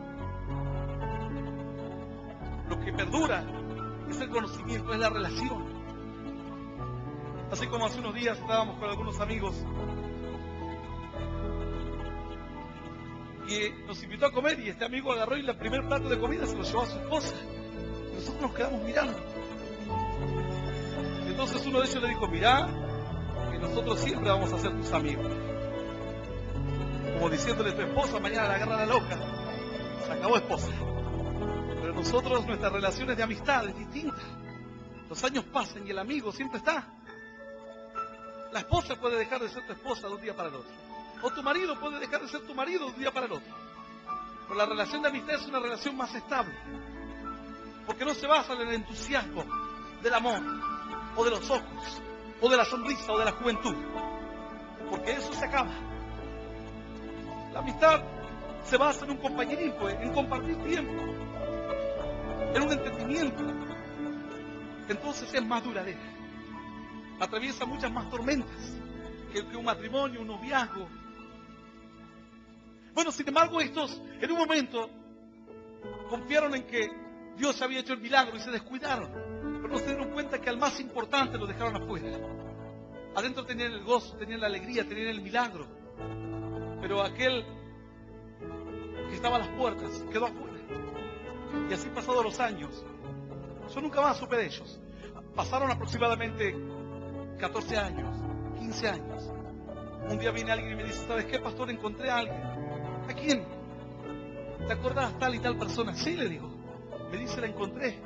Speaker 2: Lo que perdura es el conocimiento, es la relación. Así como hace unos días estábamos con algunos amigos y nos invitó a comer, y este amigo agarró y el primer plato de comida se lo llevó a su esposa. Y nosotros nos quedamos mirando. Entonces uno de ellos le dijo, mirá, que nosotros siempre vamos a ser tus amigos. Como diciéndole a tu esposa, mañana la agarra la loca. Se acabó, esposa. Pero nosotros, nuestra relación es de amistad, es distinta. Los años pasan y el amigo siempre está. La esposa puede dejar de ser tu esposa de un día para el otro. O tu marido puede dejar de ser tu marido de un día para el otro. Pero la relación de amistad es una relación más estable. Porque no se basa en el entusiasmo del amor, o de los ojos, o de la sonrisa, o de la juventud. Porque eso se acaba. La amistad se basa en un compañerismo, en compartir tiempo, en un entendimiento. Entonces es más duradera. Atraviesa muchas más tormentas que un matrimonio, un noviazgo. Bueno, sin embargo, estos en un momento confiaron en que Dios había hecho el milagro y se descuidaron. Pero no se dieron cuenta que al más importante lo dejaron afuera. Adentro tenían el gozo, tenían la alegría, tenían el milagro. Pero aquel que estaba a las puertas quedó afuera. Y así pasados los años, yo nunca más supe de ellos. Pasaron aproximadamente 14 años, 15 años. Un día viene alguien y me dice, ¿sabes qué, pastor? Encontré a alguien. ¿A quién? ¿Te acordás tal y tal persona? Sí, le digo. Me dice, la encontré.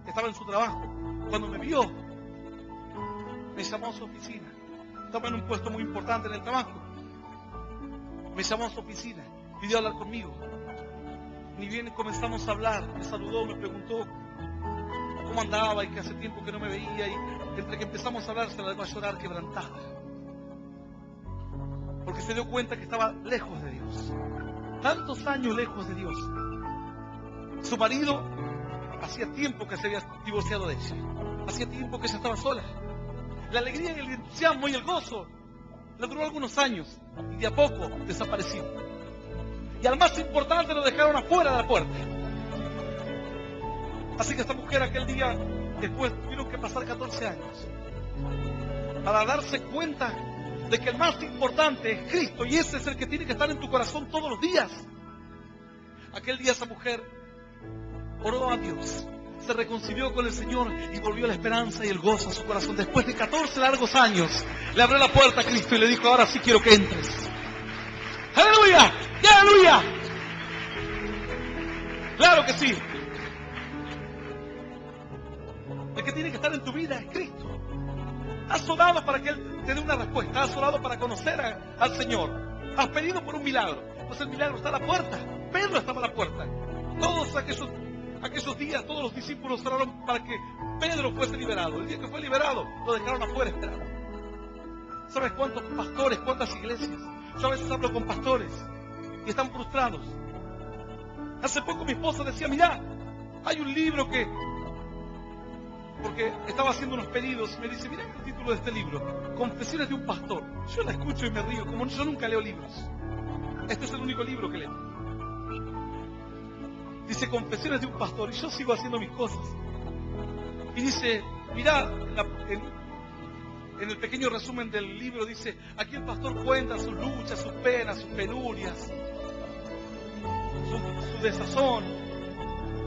Speaker 2: Estaba en su trabajo. Cuando me vio, me llamó a su oficina. Estaba en un puesto muy importante en el trabajo. Me llamó a su oficina, pidió hablar conmigo. Ni bien comenzamos a hablar, me saludó, me preguntó cómo andaba y que hace tiempo que no me veía. Y entre que empezamos a hablar se la dejó a llorar quebrantada. Porque se dio cuenta que estaba lejos de Dios. Tantos años lejos de Dios. Su marido hacía tiempo que se había divorciado de ella. Hacía tiempo que ella estaba sola. La alegría y el entusiasmo y el gozo le duró algunos años y de a poco desapareció. Y al más importante lo dejaron afuera de la puerta. Así que esta mujer aquel día, después tuvieron que pasar 14 años para darse cuenta de que el más importante es Cristo y ese es el que tiene que estar en tu corazón todos los días. Aquel día esa mujer oró a Dios, se reconcilió con el Señor y volvió la esperanza y el gozo a su corazón. Después de 14 largos años, le abrió la puerta a Cristo y le dijo, ahora sí quiero que entres. ¡Aleluya! ¡Aleluya! Claro que sí. El que tiene que estar en tu vida es Cristo. Has orado para que Él te dé una respuesta. Has orado para conocer al Señor. Has pedido por un milagro. Pues el milagro está a la puerta. Pedro estaba a la puerta. Todos aquellos días, todos los discípulos oraron para que Pedro fuese liberado. El día que fue liberado, lo dejaron afuera esperando. ¿Sabes cuántos pastores, cuántas iglesias? Yo a veces hablo con pastores y están frustrados. Hace poco mi esposa decía, mirá, Hay un libro que, porque estaba haciendo unos pedidos, y me dice, mira el título de este libro, Confesiones de un pastor. Yo la escucho y me río, como yo nunca leo libros. Este es el único libro que leo. Dice Confesiones de un pastor, y yo sigo haciendo mis cosas. Y dice, mirá, en el pequeño resumen del libro dice, aquí el pastor cuenta sus luchas, sus penas, sus penurias, su desazón,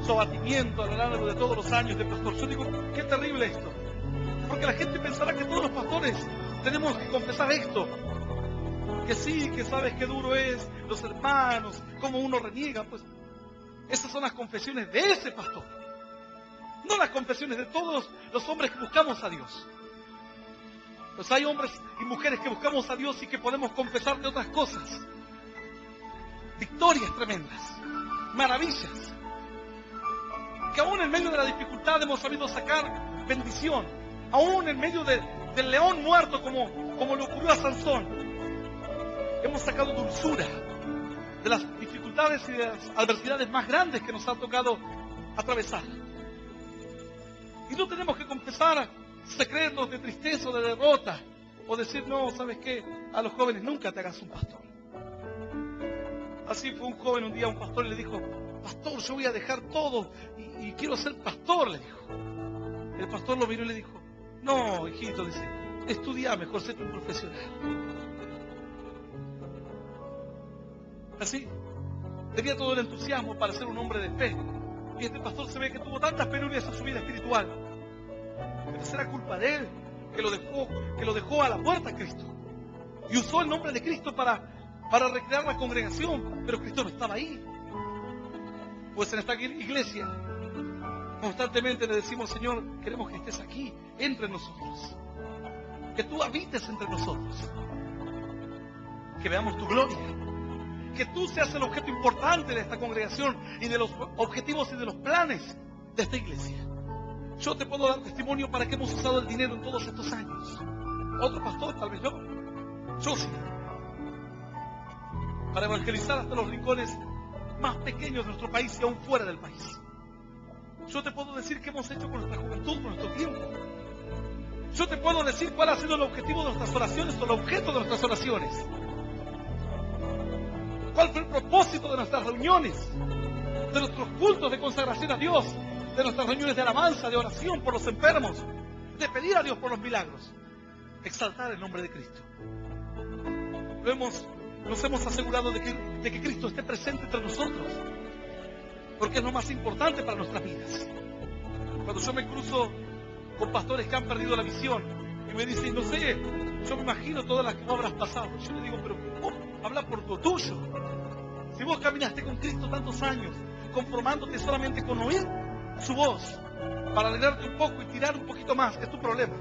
Speaker 2: su abatimiento a lo largo de todos los años de pastor. Yo digo, qué terrible esto, porque la gente pensará que todos los pastores tenemos que confesar esto, que sí, que sabes qué duro es, los hermanos, cómo uno reniega. Pues esas son las confesiones de ese pastor, no las confesiones de todos los hombres que buscamos a Dios. Pues hay hombres y mujeres que buscamos a Dios y que podemos confesar de otras cosas, victorias tremendas, maravillas, que aún en medio de la dificultad hemos sabido sacar bendición, aún en medio del león muerto como le ocurrió a Sansón, hemos sacado dulzura de las dificultades y de las adversidades más grandes que nos ha tocado atravesar. Y no tenemos que confesar secretos de tristeza o de derrota, o decir, no, ¿sabes qué? A los jóvenes nunca te hagas un pastor. Así fue un joven un día, un pastor, y le dijo, pastor, yo voy a dejar todo y quiero ser pastor, le dijo. El pastor lo miró y le dijo, no, hijito, dice, estudia mejor, sé un profesional. Así, tenía todo el entusiasmo para ser un hombre de fe. Y este pastor se ve que tuvo tantas penurias en su vida espiritual. Pero será culpa de él, que lo dejó a la puerta a Cristo. Y usó el nombre de Cristo para recrear la congregación, pero Cristo no estaba ahí. Pues en esta iglesia, constantemente le decimos, Señor, queremos que estés aquí, entre nosotros. Que tú habites entre nosotros. Que veamos tu gloria. Que tú seas el objeto importante de esta congregación y de los objetivos y de los planes de esta iglesia. Yo te puedo dar testimonio para que hemos usado el dinero en todos estos años. Otro pastor, tal vez no. Yo sí. Para evangelizar hasta los rincones más pequeños de nuestro país y aún fuera del país. Yo te puedo decir qué hemos hecho con nuestra juventud, con nuestro tiempo. Yo te puedo decir cuál ha sido el objetivo de nuestras oraciones o el objeto de nuestras oraciones. ¿Cuál fue el propósito de nuestras reuniones, de nuestros cultos de consagración a Dios, de nuestras reuniones de alabanza, de oración por los enfermos, de pedir a Dios por los milagros? Exaltar el nombre de Cristo. Nos hemos asegurado de que Cristo esté presente entre nosotros, porque es lo más importante para nuestras vidas. Cuando yo me cruzo con pastores que han perdido la visión y me dicen, no sé, yo me imagino todas las que no habrás pasado, yo le digo, pero vos habla por lo tuyo. Si vos caminaste con Cristo tantos años, conformándote solamente con oír su voz, para alegrarte un poco y tirar un poquito más, es tu problema.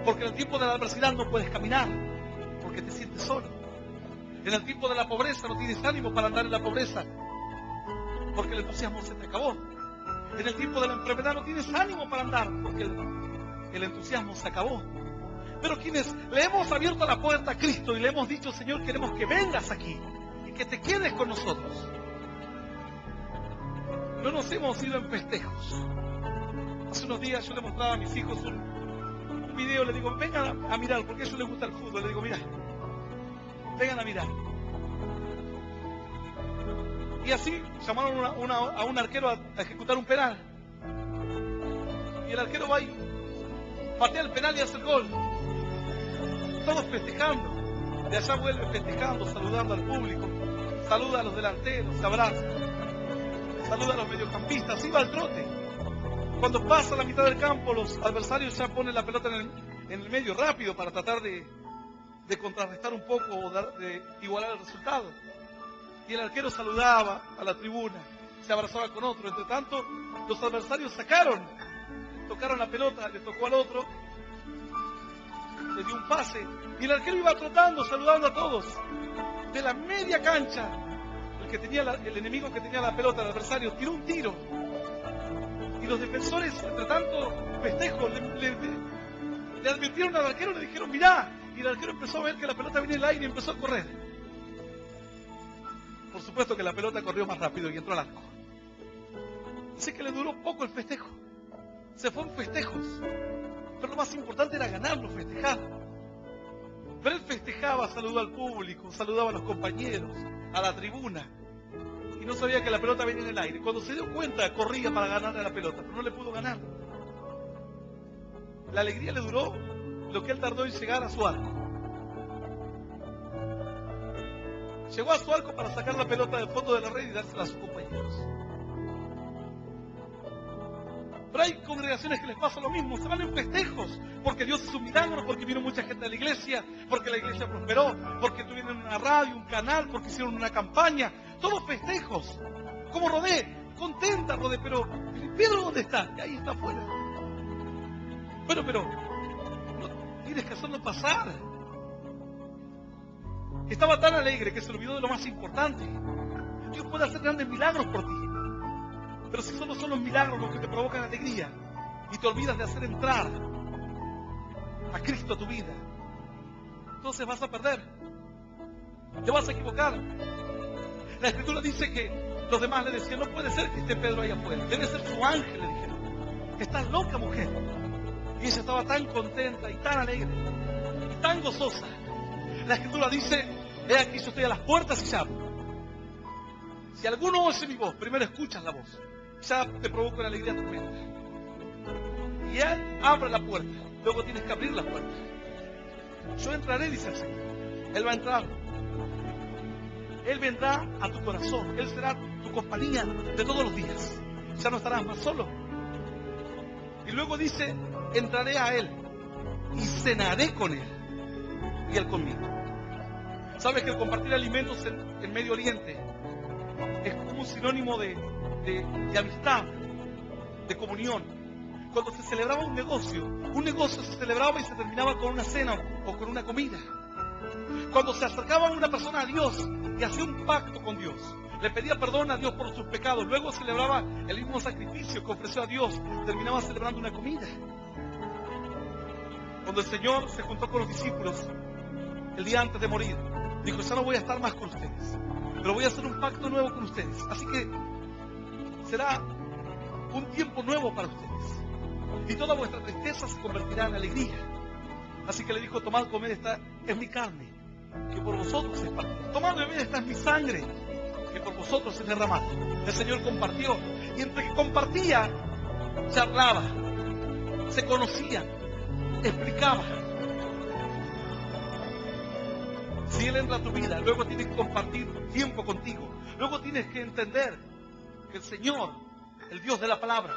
Speaker 2: Porque en el tiempo de la adversidad no puedes caminar, porque te sientes solo. En el tiempo de la pobreza no tienes ánimo para andar en la pobreza, porque el entusiasmo se te acabó. En el tiempo de la enfermedad no tienes ánimo para andar, porque el entusiasmo se acabó. Pero quienes le hemos abierto la puerta a Cristo y le hemos dicho, Señor, queremos que vengas aquí y que te quedes con nosotros, no nos hemos ido en festejos. Hace unos días yo le mostraba a mis hijos un video, le digo, vengan a mirar, porque a ellos les gusta el fútbol. Le digo, mira, vengan a mirar. Y así llamaron a un arquero a ejecutar un penal. Y el arquero va y patea el penal y hace el gol. Todos festejando. De allá vuelve festejando, saludando al público. Saluda a los delanteros, se abraza. Saluda a los mediocampistas, así va al trote. Cuando pasa la mitad del campo, los adversarios ya ponen la pelota en el medio rápido para tratar de contrarrestar un poco o de igualar el resultado. Y el arquero saludaba a la tribuna, se abrazaba con otro. Entre tanto, los adversarios tocaron la pelota, le tocó al otro, le dio un pase, y el arquero iba trotando, saludando a todos. De la media cancha, el enemigo que tenía la pelota, el adversario, tiró un tiro. Y los defensores, entre tanto festejo, le advirtieron al arquero, le dijeron, mirá. Y el arquero empezó a ver que la pelota venía en el aire y empezó a correr. Por supuesto que la pelota corrió más rápido y entró al arco. Sé que le duró poco el festejo. Se fue en festejos. Pero lo más importante era ganarlo, festejar. Pero él festejaba, saludaba al público, saludaba a los compañeros, a la tribuna. Y no sabía que la pelota venía en el aire. Cuando se dio cuenta, corría para ganarle la pelota, pero no le pudo ganar. La alegría le duró lo que él tardó en llegar a su arco. Llegó a su arco para sacar la pelota del fondo de la red y dársela a sus compañeros. Pero hay congregaciones que les pasa lo mismo, se van en festejos, porque Dios hizo un milagro, porque vino mucha gente a la iglesia, porque la iglesia prosperó, porque tuvieron una radio, un canal, porque hicieron una campaña, todos festejos. Como Rodé, contenta Rodé, pero Pedro ¿dónde está? Y ahí está afuera. Pero, no tienes que hacerlo pasar. Estaba tan alegre que se olvidó de lo más importante. Dios puede hacer grandes milagros por ti. Pero si solo son los milagros los que te provocan alegría y te olvidas de hacer entrar a Cristo a tu vida, entonces vas a perder. Te vas a equivocar. La Escritura dice que los demás le decían, no puede ser que esté Pedro ahí afuera. Debe ser su ángel, le dijeron. Estás loca, mujer. Y ella estaba tan contenta y tan alegre y tan gozosa. La Escritura dice, he aquí yo estoy a las puertas y llamo. Si alguno oye mi voz, primero escuchas la voz. Ya te provoca una alegría tremenda. Y él abre la puerta. Luego tienes que abrir la puerta. Yo entraré, dice el Señor. Él va a entrar. Él vendrá a tu corazón. Él será tu compañía de todos los días. Ya no estarás más solo. Y luego dice, entraré a Él y cenaré con Él y Él conmigo. ¿Sabes que el compartir alimentos en Medio Oriente es como un sinónimo de amistad, de comunión? Cuando se celebraba un negocio se celebraba y se terminaba con una cena o con una comida. Cuando se acercaba una persona a Dios y hacía un pacto con Dios, le pedía perdón a Dios por sus pecados, luego celebraba el mismo sacrificio que ofreció a Dios, terminaba celebrando una comida. Cuando el Señor se juntó con los discípulos el día antes de morir, dijo, ya no voy a estar más con ustedes, pero voy a hacer un pacto nuevo con ustedes. Así que será un tiempo nuevo para ustedes. Y toda vuestra tristeza se convertirá en alegría. Así que le dijo, tomad, comed, esta es mi carne, que por vosotros es partida. Tomad, bebed, esta es mi sangre, que por vosotros es derramada. El Señor compartió. Y entre que compartía, charlaba, se conocía, explicaba. Si Él entra a tu vida, luego tienes que compartir tiempo contigo. Luego tienes que entender que el Señor, el Dios de la palabra,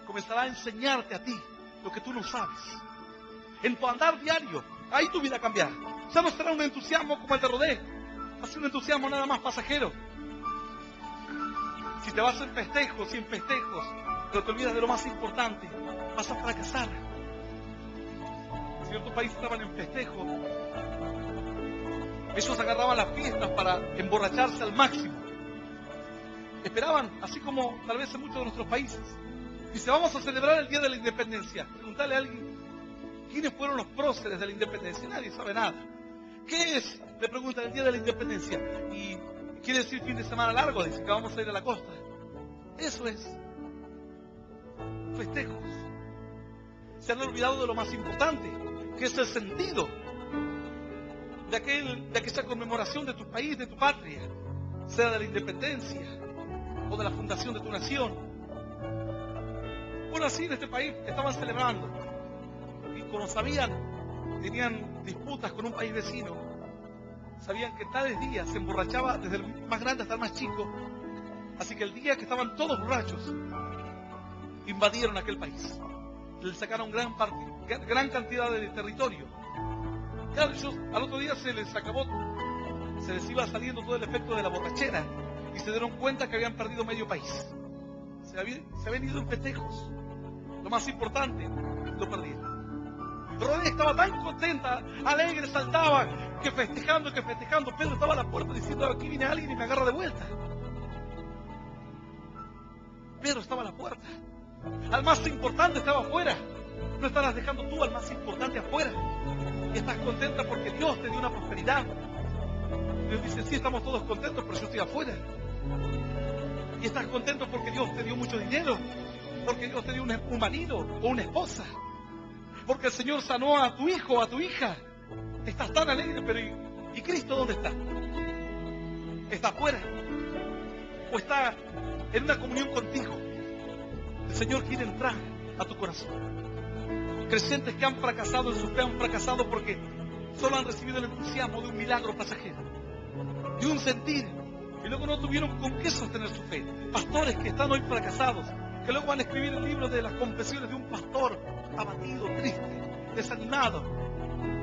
Speaker 2: comenzará a enseñarte a ti lo que tú no sabes. En tu andar diario, ahí tu vida cambiará. Ya no será un entusiasmo como el de Rodé. Va a ser un entusiasmo nada más pasajero. Si te vas en festejos, pero te olvidas de lo más importante, vas a fracasar. Si en otro país estaban en festejo, ellos agarraban las fiestas para emborracharse al máximo. Esperaban, así como tal vez en muchos de nuestros países. Dice, vamos a celebrar el Día de la Independencia. Preguntale a alguien, ¿quiénes fueron los próceres de la independencia? Nadie sabe nada. ¿Qué es? Le preguntan el Día de la Independencia. Y quiere decir fin de semana largo, dice que vamos a ir a la costa. Eso es. Festejos. Se han olvidado de lo más importante, que es el sentido de aquella conmemoración de tu país, de tu patria, sea de la independencia o de la fundación de tu nación. Bueno, así en este país estaban celebrando. Y como sabían, tenían disputas con un país vecino, sabían que tales días se emborrachaba desde el más grande hasta el más chico. Así que el día que estaban todos borrachos, invadieron aquel país. Le sacaron gran cantidad de territorio. Claro, ellos al otro día se les iba saliendo todo el efecto de la borrachera y se dieron cuenta que habían perdido medio país. Se habían ido en festejos. Lo más importante, lo perdieron. Rodé estaba tan contenta, alegre, saltaba, que festejando. Pedro estaba a la puerta diciendo, aquí viene alguien y me agarra de vuelta. Pedro estaba a la puerta. Al más importante estaba afuera. No estarás dejando tú al más importante afuera. Y estás contenta porque Dios te dio una prosperidad. Dios dice, sí, estamos todos contentos, pero yo estoy afuera. Y estás contento porque Dios te dio mucho dinero, porque Dios te dio un marido o una esposa, porque el Señor sanó a tu hijo o a tu hija. Estás tan alegre, pero ¿y Cristo dónde está? ¿Está afuera? ¿O está en una comunión contigo? El Señor quiere entrar a tu corazón. Creyentes que han fracasado en su fe han fracasado porque solo han recibido el entusiasmo de un milagro pasajero, de un sentir, y luego no tuvieron con qué sostener su fe. Pastores que están hoy fracasados, que luego van a escribir el libro de las confesiones de un pastor abatido, triste, desanimado.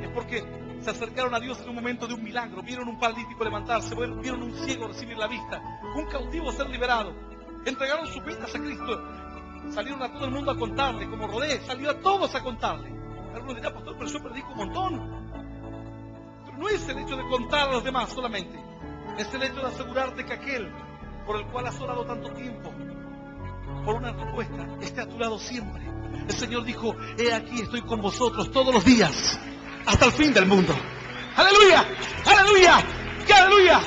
Speaker 2: Es porque se acercaron a Dios en un momento de un milagro, vieron un paralítico levantarse, vieron un ciego recibir la vista, un cautivo ser liberado, entregaron sus vidas a Cristo, salieron a todo el mundo a contarle, como Rodé, salió a todos a contarle. Algunos dirán, pastor, pero yo predico un montón. Pero no es el hecho de contar a los demás solamente, es el hecho de asegurarte que aquel por el cual has orado tanto tiempo, por una respuesta, esté a tu lado siempre. El Señor dijo, he aquí, estoy con vosotros todos los días, hasta el fin del mundo. ¡Aleluya! ¡Aleluya! ¡Qué aleluya!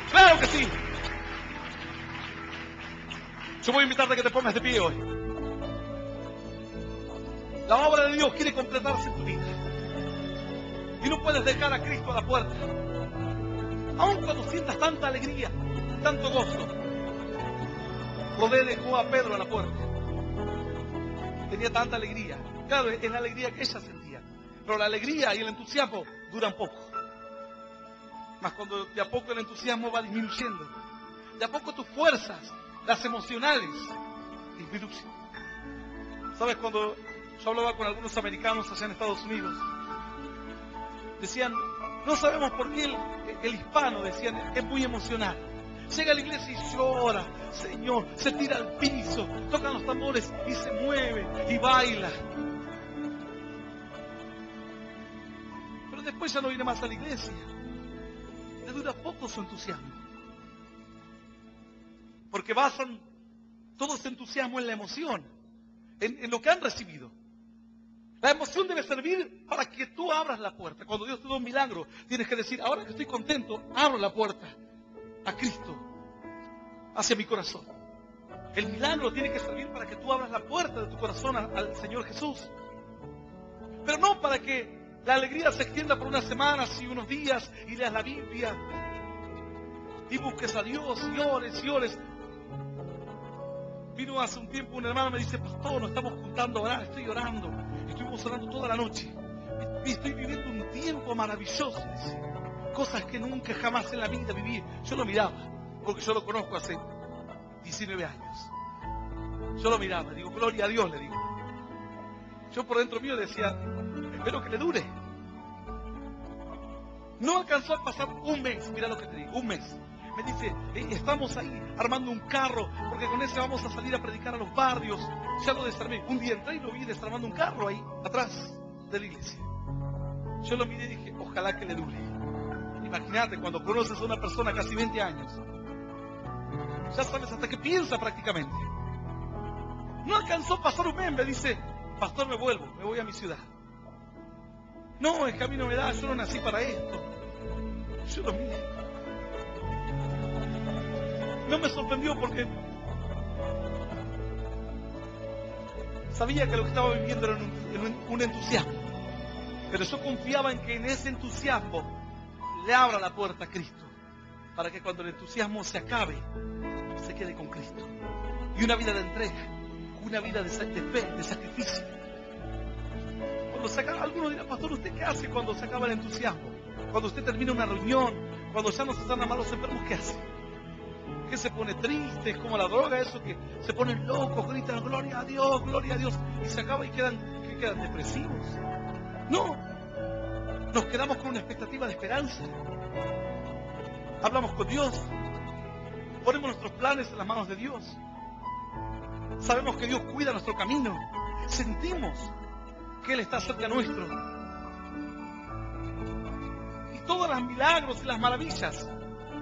Speaker 2: ¡Claro que sí! Yo voy a invitarte a que te pongas de pie hoy. La obra de Dios quiere completarse en tu vida. Y no puedes dejar a Cristo a la puerta. Aun cuando sientas tanta alegría, tanto gozo. Rodé dejó a Pedro a la puerta. Tenía tanta alegría. Claro, es la alegría que ella sentía. Pero la alegría y el entusiasmo duran poco. Mas cuando de a poco el entusiasmo va disminuyendo, de a poco tus fuerzas, las emocionales, disminuyen. ¿Sabes? Cuando yo hablaba con algunos americanos allá en Estados Unidos, decían, no sabemos por qué el hispano, decían, es muy emocional. Llega a la iglesia y llora, Señor, se tira al piso, tocan los tambores y se mueve y baila. Pero después ya no viene más a la iglesia. Le dura poco su entusiasmo. Porque basan todo ese entusiasmo en la emoción, en lo que han recibido. La emoción debe servir para que tú abras la puerta. Cuando Dios te da un milagro, tienes que decir, ahora que estoy contento, abro la puerta a Cristo, hacia mi corazón. El milagro tiene que servir para que tú abras la puerta de tu corazón al Señor Jesús. Pero no para que la alegría se extienda por unas semanas y unos días y leas la Biblia y busques a Dios y ores y ores. Vino hace un tiempo un hermano y me dice, pastor, nos estamos juntando a orar, estoy orando. Estuvimos orando toda la noche. Y estoy viviendo un tiempo maravilloso. Dice. Cosas que nunca jamás en la vida viví. Yo lo miraba, porque yo lo conozco hace 19 años. Yo lo miraba, digo, gloria a Dios, le digo. Yo por dentro mío decía, espero que le dure. No alcanzó a pasar un mes, mira lo que te digo, un mes. Me dice, estamos ahí armando un carro, porque con ese vamos a salir a predicar a los barrios. Ya lo desarmé. Un día entré y lo vi desarmando un carro ahí, atrás de la iglesia. Yo lo miré y dije, ojalá que le dure. Imagínate, cuando conoces a una persona casi 20 años, ya sabes hasta qué piensa prácticamente. No alcanzó a pasar un mes, me dice, pastor, me voy a mi ciudad. No, es que a mí no me da, yo no nací para esto. Yo lo miré. No me sorprendió porque sabía que lo que estaba viviendo era un entusiasmo. Pero yo confiaba en que en ese entusiasmo le abra la puerta a Cristo. Para que cuando el entusiasmo se acabe, se quede con Cristo. Y una vida de entrega, una vida de fe, de sacrificio. Cuando se acaba, algunos dirán, pastor, ¿usted qué hace cuando se acaba el entusiasmo? Cuando usted termina una reunión, cuando ya no se están a malos enfermos, ¿qué hace? Que se pone triste, es como la droga, eso que se ponen locos, gritan gloria a Dios, y se acaba y quedan depresivos. No, nos quedamos con una expectativa de esperanza. Hablamos con Dios, ponemos nuestros planes en las manos de Dios. Sabemos que Dios cuida nuestro camino, sentimos que Él está cerca nuestro. Y todos los milagros y las maravillas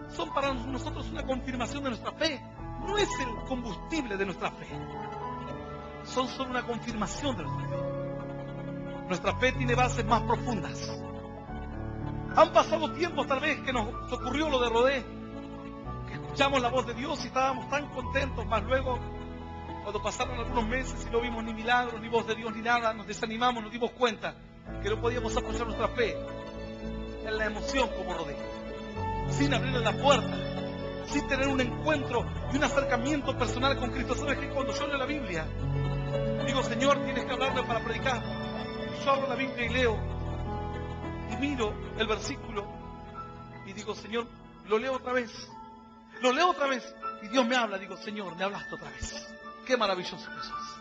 Speaker 2: son para nosotros una confirmación de nuestra fe. No es el combustible de nuestra fe. Son solo una confirmación de nuestra fe. Nuestra fe tiene bases más profundas. Han pasado tiempos tal vez que nos ocurrió lo de Rodé, que escuchamos la voz de Dios y estábamos tan contentos, mas luego, cuando pasaron algunos meses y no vimos ni milagros, ni voz de Dios, ni nada, nos desanimamos, nos dimos cuenta que no podíamos apoyar nuestra fe en la emoción como rodea, sin abrirle la puerta, sin tener un encuentro y un acercamiento personal con Cristo. ¿Sabes qué? Cuando yo leo la Biblia, digo, Señor, tienes que hablarme para predicar. Y yo abro la Biblia y leo, y miro el versículo, y digo, Señor, lo leo otra vez, y Dios me habla. Digo, Señor, me hablaste otra vez. Qué maravilloso Jesús.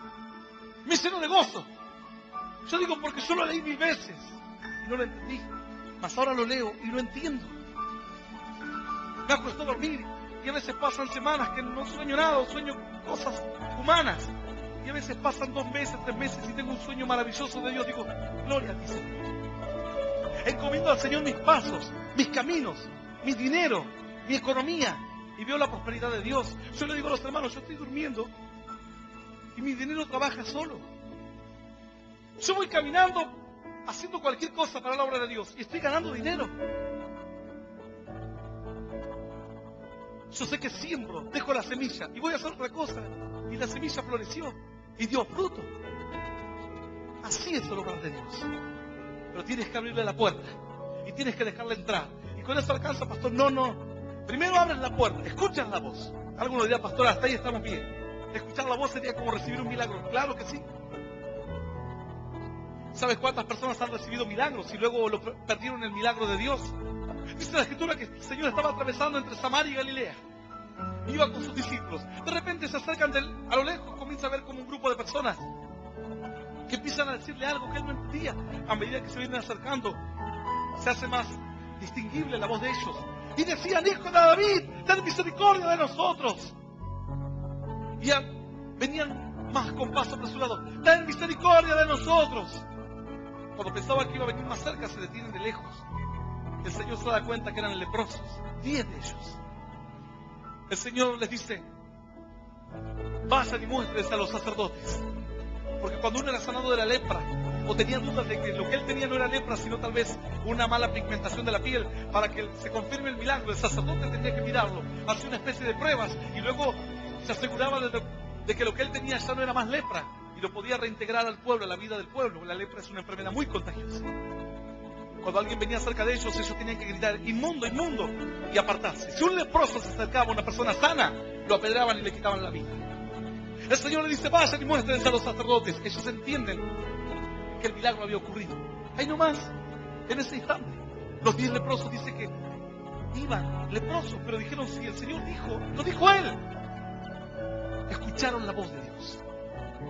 Speaker 2: Me lleno de gozo. Yo digo, porque yo lo leí 1000 veces y no lo entendí, mas ahora lo leo y lo entiendo. Me acuesto a dormir y a veces pasan semanas que no sueño nada, o sueño cosas humanas, y a veces pasan 2 meses, 3 meses y tengo un sueño maravilloso de Dios. Digo, gloria a ti, Señor. Encomiendo al Señor mis pasos, mis caminos, mi dinero, mi economía, y veo la prosperidad de Dios. Yo le digo a los hermanos, yo estoy durmiendo y mi dinero trabaja solo. Yo voy caminando, haciendo cualquier cosa para la obra de Dios y estoy ganando dinero. Yo sé que siembro, dejo la semilla y voy a hacer otra cosa, y la semilla floreció y dio fruto. Así es el obrar de Dios. Pero tienes que abrirle la puerta y tienes que dejarla entrar. Y con eso alcanza, pastor. No. Primero abres la puerta, escuchas la voz. Algunos dirán, pastor, hasta ahí estamos bien. Escuchar la voz sería como recibir un milagro. Claro que sí. ¿Sabes cuántas personas han recibido milagros y luego perdieron el milagro de Dios? Dice la Escritura que el Señor estaba atravesando entre Samaria y Galilea. Iba con sus discípulos. De repente se acercan a lo lejos, comienza a ver como un grupo de personas que empiezan a decirle algo que él no entendía. A medida que se vienen acercando, se hace más distinguible la voz de ellos. Y decían, hijo de David, ten misericordia de nosotros. Y venían más con paso apresurado, ten misericordia de nosotros. Cuando pensaban que iba a venir más cerca, se detienen de lejos. El Señor se da cuenta que eran leprosos, 10 de ellos. El Señor les dice, vayan y muéstrense a los sacerdotes. Porque cuando uno era sanado de la lepra, o tenía dudas de que lo que él tenía no era lepra, sino tal vez una mala pigmentación de la piel, para que se confirme el milagro, el sacerdote tenía que mirarlo, hacía una especie de pruebas, y luego se aseguraba de que lo que él tenía ya no era más lepra, y lo podía reintegrar al pueblo, a la vida del pueblo. La lepra es una enfermedad muy contagiosa. Cuando alguien venía cerca de ellos tenían que gritar, inmundo, inmundo, y apartarse. Si un leproso se acercaba a una persona sana, lo apedreaban y le quitaban la vida. El Señor le dice, vayan y muéstrense a los sacerdotes. Ellos entienden que el milagro había ocurrido. Ahí nomás, en ese instante, los 10 leprosos dice que iban leprosos, pero dijeron, si el Señor dijo, lo dijo Él. Escucharon la voz de Dios,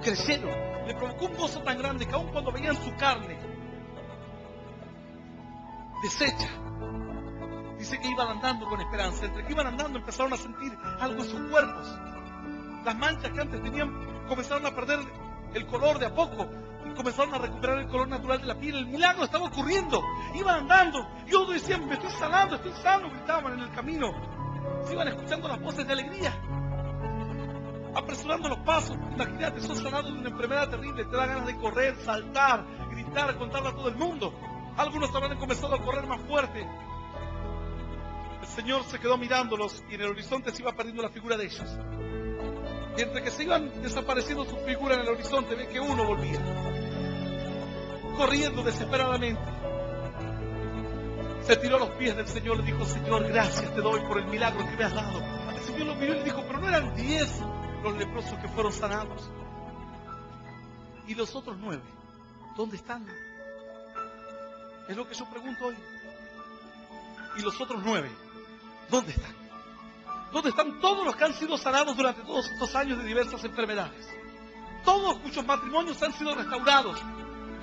Speaker 2: creyeron, le provocó un gozo tan grande que aun cuando veían su carne deshecha, dice que iban andando con esperanza. Entre que iban andando empezaron a sentir algo en sus cuerpos. Las manchas que antes tenían comenzaron a perder el color de a poco y comenzaron a recuperar el color natural de la piel. El milagro estaba ocurriendo. Iban andando y otros decían, me estoy sanando, estoy sano. Gritaban en el camino. Se iban escuchando las voces de alegría, apresurando los pasos. Imagínate, sos sanado de una enfermedad terrible, te da ganas de correr, saltar, gritar, contarle a todo el mundo. Algunos habrán comenzado a correr más fuerte. El Señor se quedó mirándolos y en el horizonte se iba perdiendo la figura de ellos. Y entre que se iban desapareciendo su figura en el horizonte, ve que uno volvía, corriendo desesperadamente. Se tiró a los pies del Señor, le dijo, Señor, gracias te doy por el milagro que me has dado. El Señor lo miró y le dijo, pero no eran 10 los leprosos que fueron sanados. ¿Y los otros 9? ¿Dónde están? Es lo que yo pregunto hoy. ¿Y los otros 9? ¿Dónde están? ¿Dónde están todos los que han sido sanados durante todos estos años de diversas enfermedades? Todos cuyos matrimonios han sido restaurados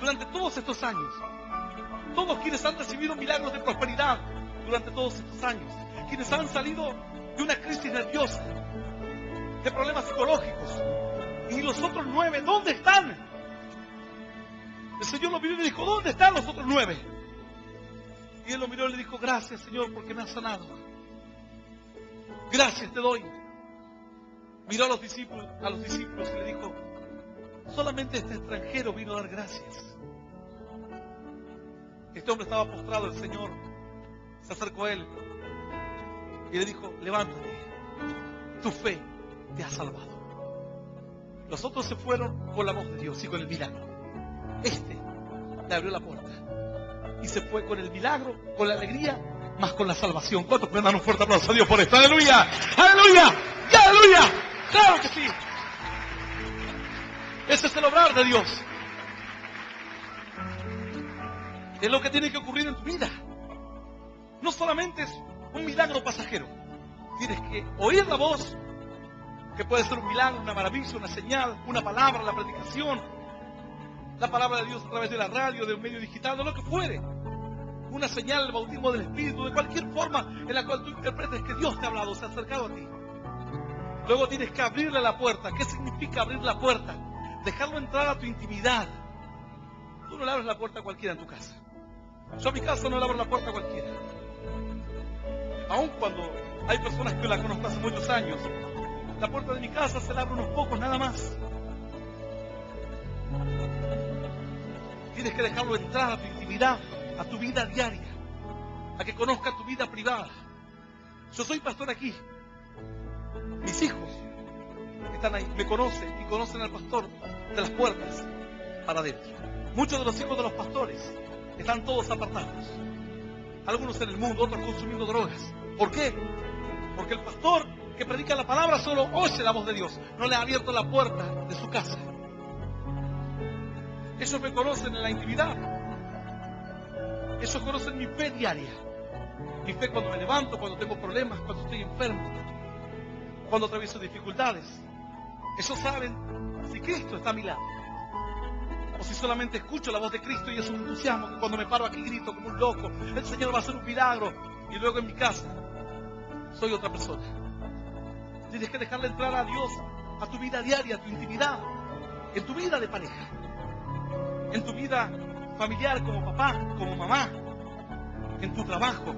Speaker 2: durante todos estos años. Todos quienes han recibido milagros de prosperidad durante todos estos años. Quienes han salido de una crisis nerviosa, de problemas psicológicos. ¿Y los otros 9 dónde están? El Señor lo miró y le dijo, ¿dónde están los otros 9? Y él lo miró y le dijo, gracias, Señor, porque me has sanado. Gracias te doy. Miró a los discípulos y le dijo, solamente este extranjero vino a dar gracias. Este hombre estaba postrado. El Señor se acercó a él y le dijo, levántate. Tu fe te ha salvado. Los otros se fueron con la voz de Dios y con el milagro. Este le abrió la puerta y se fue con el milagro, con la alegría, más con la salvación. ¿Cuántos pueden dar un fuerte aplauso a Dios por esto? ¡Aleluya! ¡Aleluya! ¡Aleluya! ¡Claro que sí! Ese es el obrar de Dios. Es lo que tiene que ocurrir en tu vida. No solamente es un milagro pasajero. Tienes que oír la voz, que puede ser un milagro, una maravilla, una señal, una palabra, la predicación, la palabra de Dios a través de la radio, de un medio digital, de lo que fuere. Una señal, el bautismo del Espíritu, de cualquier forma en la cual tú interpretes que Dios te ha hablado, se ha acercado a ti. Luego tienes que abrirle la puerta. ¿Qué significa abrir la puerta? Dejarlo entrar a tu intimidad. Tú no le abres la puerta a cualquiera en tu casa. Yo a mi casa no le abro la puerta a cualquiera. Aun cuando hay personas que la conozco hace muchos años, la puerta de mi casa se la abre unos pocos nada más. Tienes que dejarlo entrar a tu intimidad, a tu vida diaria, a que conozca tu vida privada. Yo soy pastor aquí. Mis hijos están ahí, me conocen y conocen al pastor de las puertas para adentro. Muchos de los hijos de los pastores están todos apartados. Algunos en el mundo, otros consumiendo drogas. ¿Por qué? Porque el pastor que predica la palabra solo oye la voz de Dios. No le ha abierto la puerta de su casa. Ellos me conocen en la intimidad. Ellos conocen mi fe diaria. Mi fe cuando me levanto, cuando tengo problemas, cuando estoy enfermo, cuando atravieso dificultades. Ellos saben si Cristo está a mi lado, o si solamente escucho la voz de Cristo y es un entusiasmo que cuando me paro aquí grito como un loco, el Señor va a hacer un milagro, y luego en mi casa soy otra persona. Tienes que dejarle entrar a Dios a tu vida diaria, a tu intimidad, en tu vida de pareja, en tu vida familiar como papá, como mamá, en tu trabajo.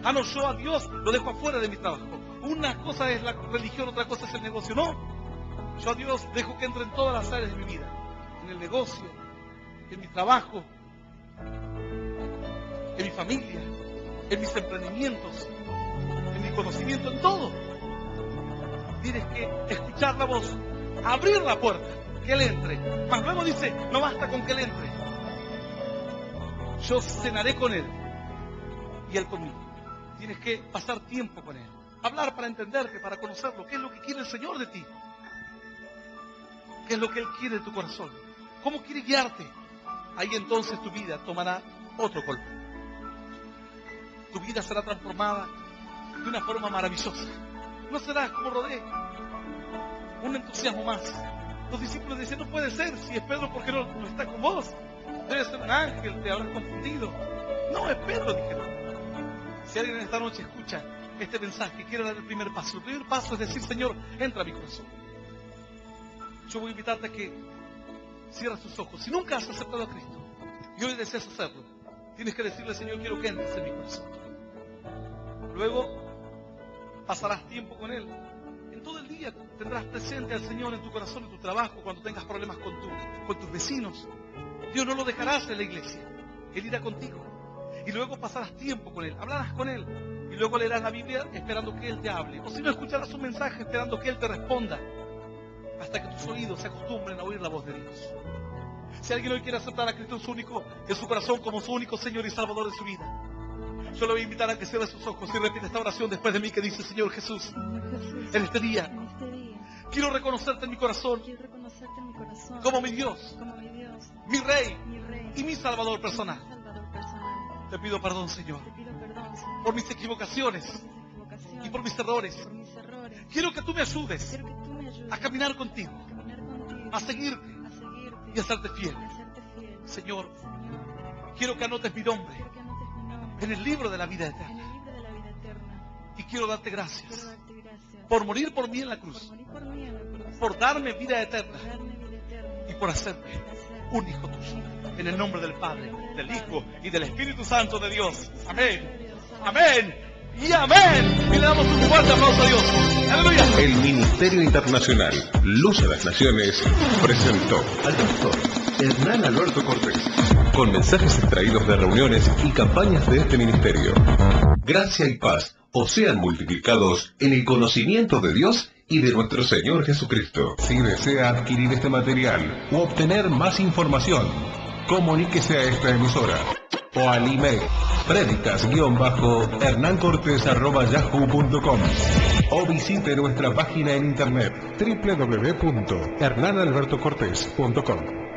Speaker 2: Ah, no, yo a Dios lo dejo afuera de mi trabajo. Una cosa es la religión, otra cosa es el negocio. No, yo a Dios dejo que entre en todas las áreas de mi vida, en el negocio, en mi trabajo, en mi familia, en mis emprendimientos, en mi conocimiento, en todo. Tienes que escuchar la voz, abrir la puerta, que Él entre. Mas luego dice, no basta con que Él entre. Yo cenaré con Él y Él conmigo. Tienes que pasar tiempo con Él. Hablar para entenderte, para conocerlo. ¿Qué es lo que quiere el Señor de ti? ¿Qué es lo que Él quiere de tu corazón? ¿Cómo quiere guiarte? Ahí entonces tu vida tomará otro color. Tu vida será transformada de una forma maravillosa. No serás como Rodé, un entusiasmo más. Los discípulos decían, no puede ser, si es Pedro, ¿por qué no está con vos? Debe ser un ángel, te habrás confundido. No, es Pedro, dijeron. Si alguien esta noche escucha este mensaje, quiere dar el primer paso. El primer paso es decir, Señor, entra a mi corazón. Yo voy a invitarte a que cierres tus ojos. Si nunca has aceptado a Cristo y hoy deseas hacerlo, tienes que decirle, Señor, quiero que entres en mi corazón. Luego pasarás tiempo con Él. En todo el día tendrás presente al Señor en tu corazón, en tu trabajo, cuando tengas problemas con tus vecinos. Dios no lo dejarás en la iglesia. Él irá contigo. Y luego pasarás tiempo con Él, hablarás con Él. Y luego leerás la Biblia esperando que Él te hable. O si no, escucharás un mensaje esperando que Él te responda. Hasta que tus oídos se acostumbren a oír la voz de Dios. Si alguien hoy quiere aceptar a Cristo en su corazón como su único Señor y Salvador de su vida, yo le voy a invitar a que cierre sus ojos y repita esta oración después de mí que dice, Señor Jesús, en este día, quiero reconocerte en mi corazón como mi Dios, mi Rey y mi Salvador personal. Te pido perdón, Señor, por mis equivocaciones y por mis errores. Quiero que tú me ayudes a caminar contigo, a seguirte y a serte fiel. Señor, quiero que anotes mi nombre en el libro de la vida eterna. Y quiero darte gracias por morir por mí en la cruz, por darme vida eterna y por hacerme un hijo tuyo. En el nombre del Padre, del Hijo y del Espíritu Santo de Dios. Amén. Amén. Y amén. Y le damos un fuerte aplauso a Dios. Aleluya.
Speaker 1: El Ministerio Internacional Luz de las Naciones presentó al pastor Hernán Alberto Cortés con mensajes extraídos de reuniones y campañas de este ministerio. Gracia y paz os sean multiplicados en el conocimiento de Dios y de nuestro Señor Jesucristo. Si desea adquirir este material u obtener más información, comuníquese a esta emisora o al email predicas_hernancortes@yahoo.com o visite nuestra página en internet www.hernanalbertocortes.com.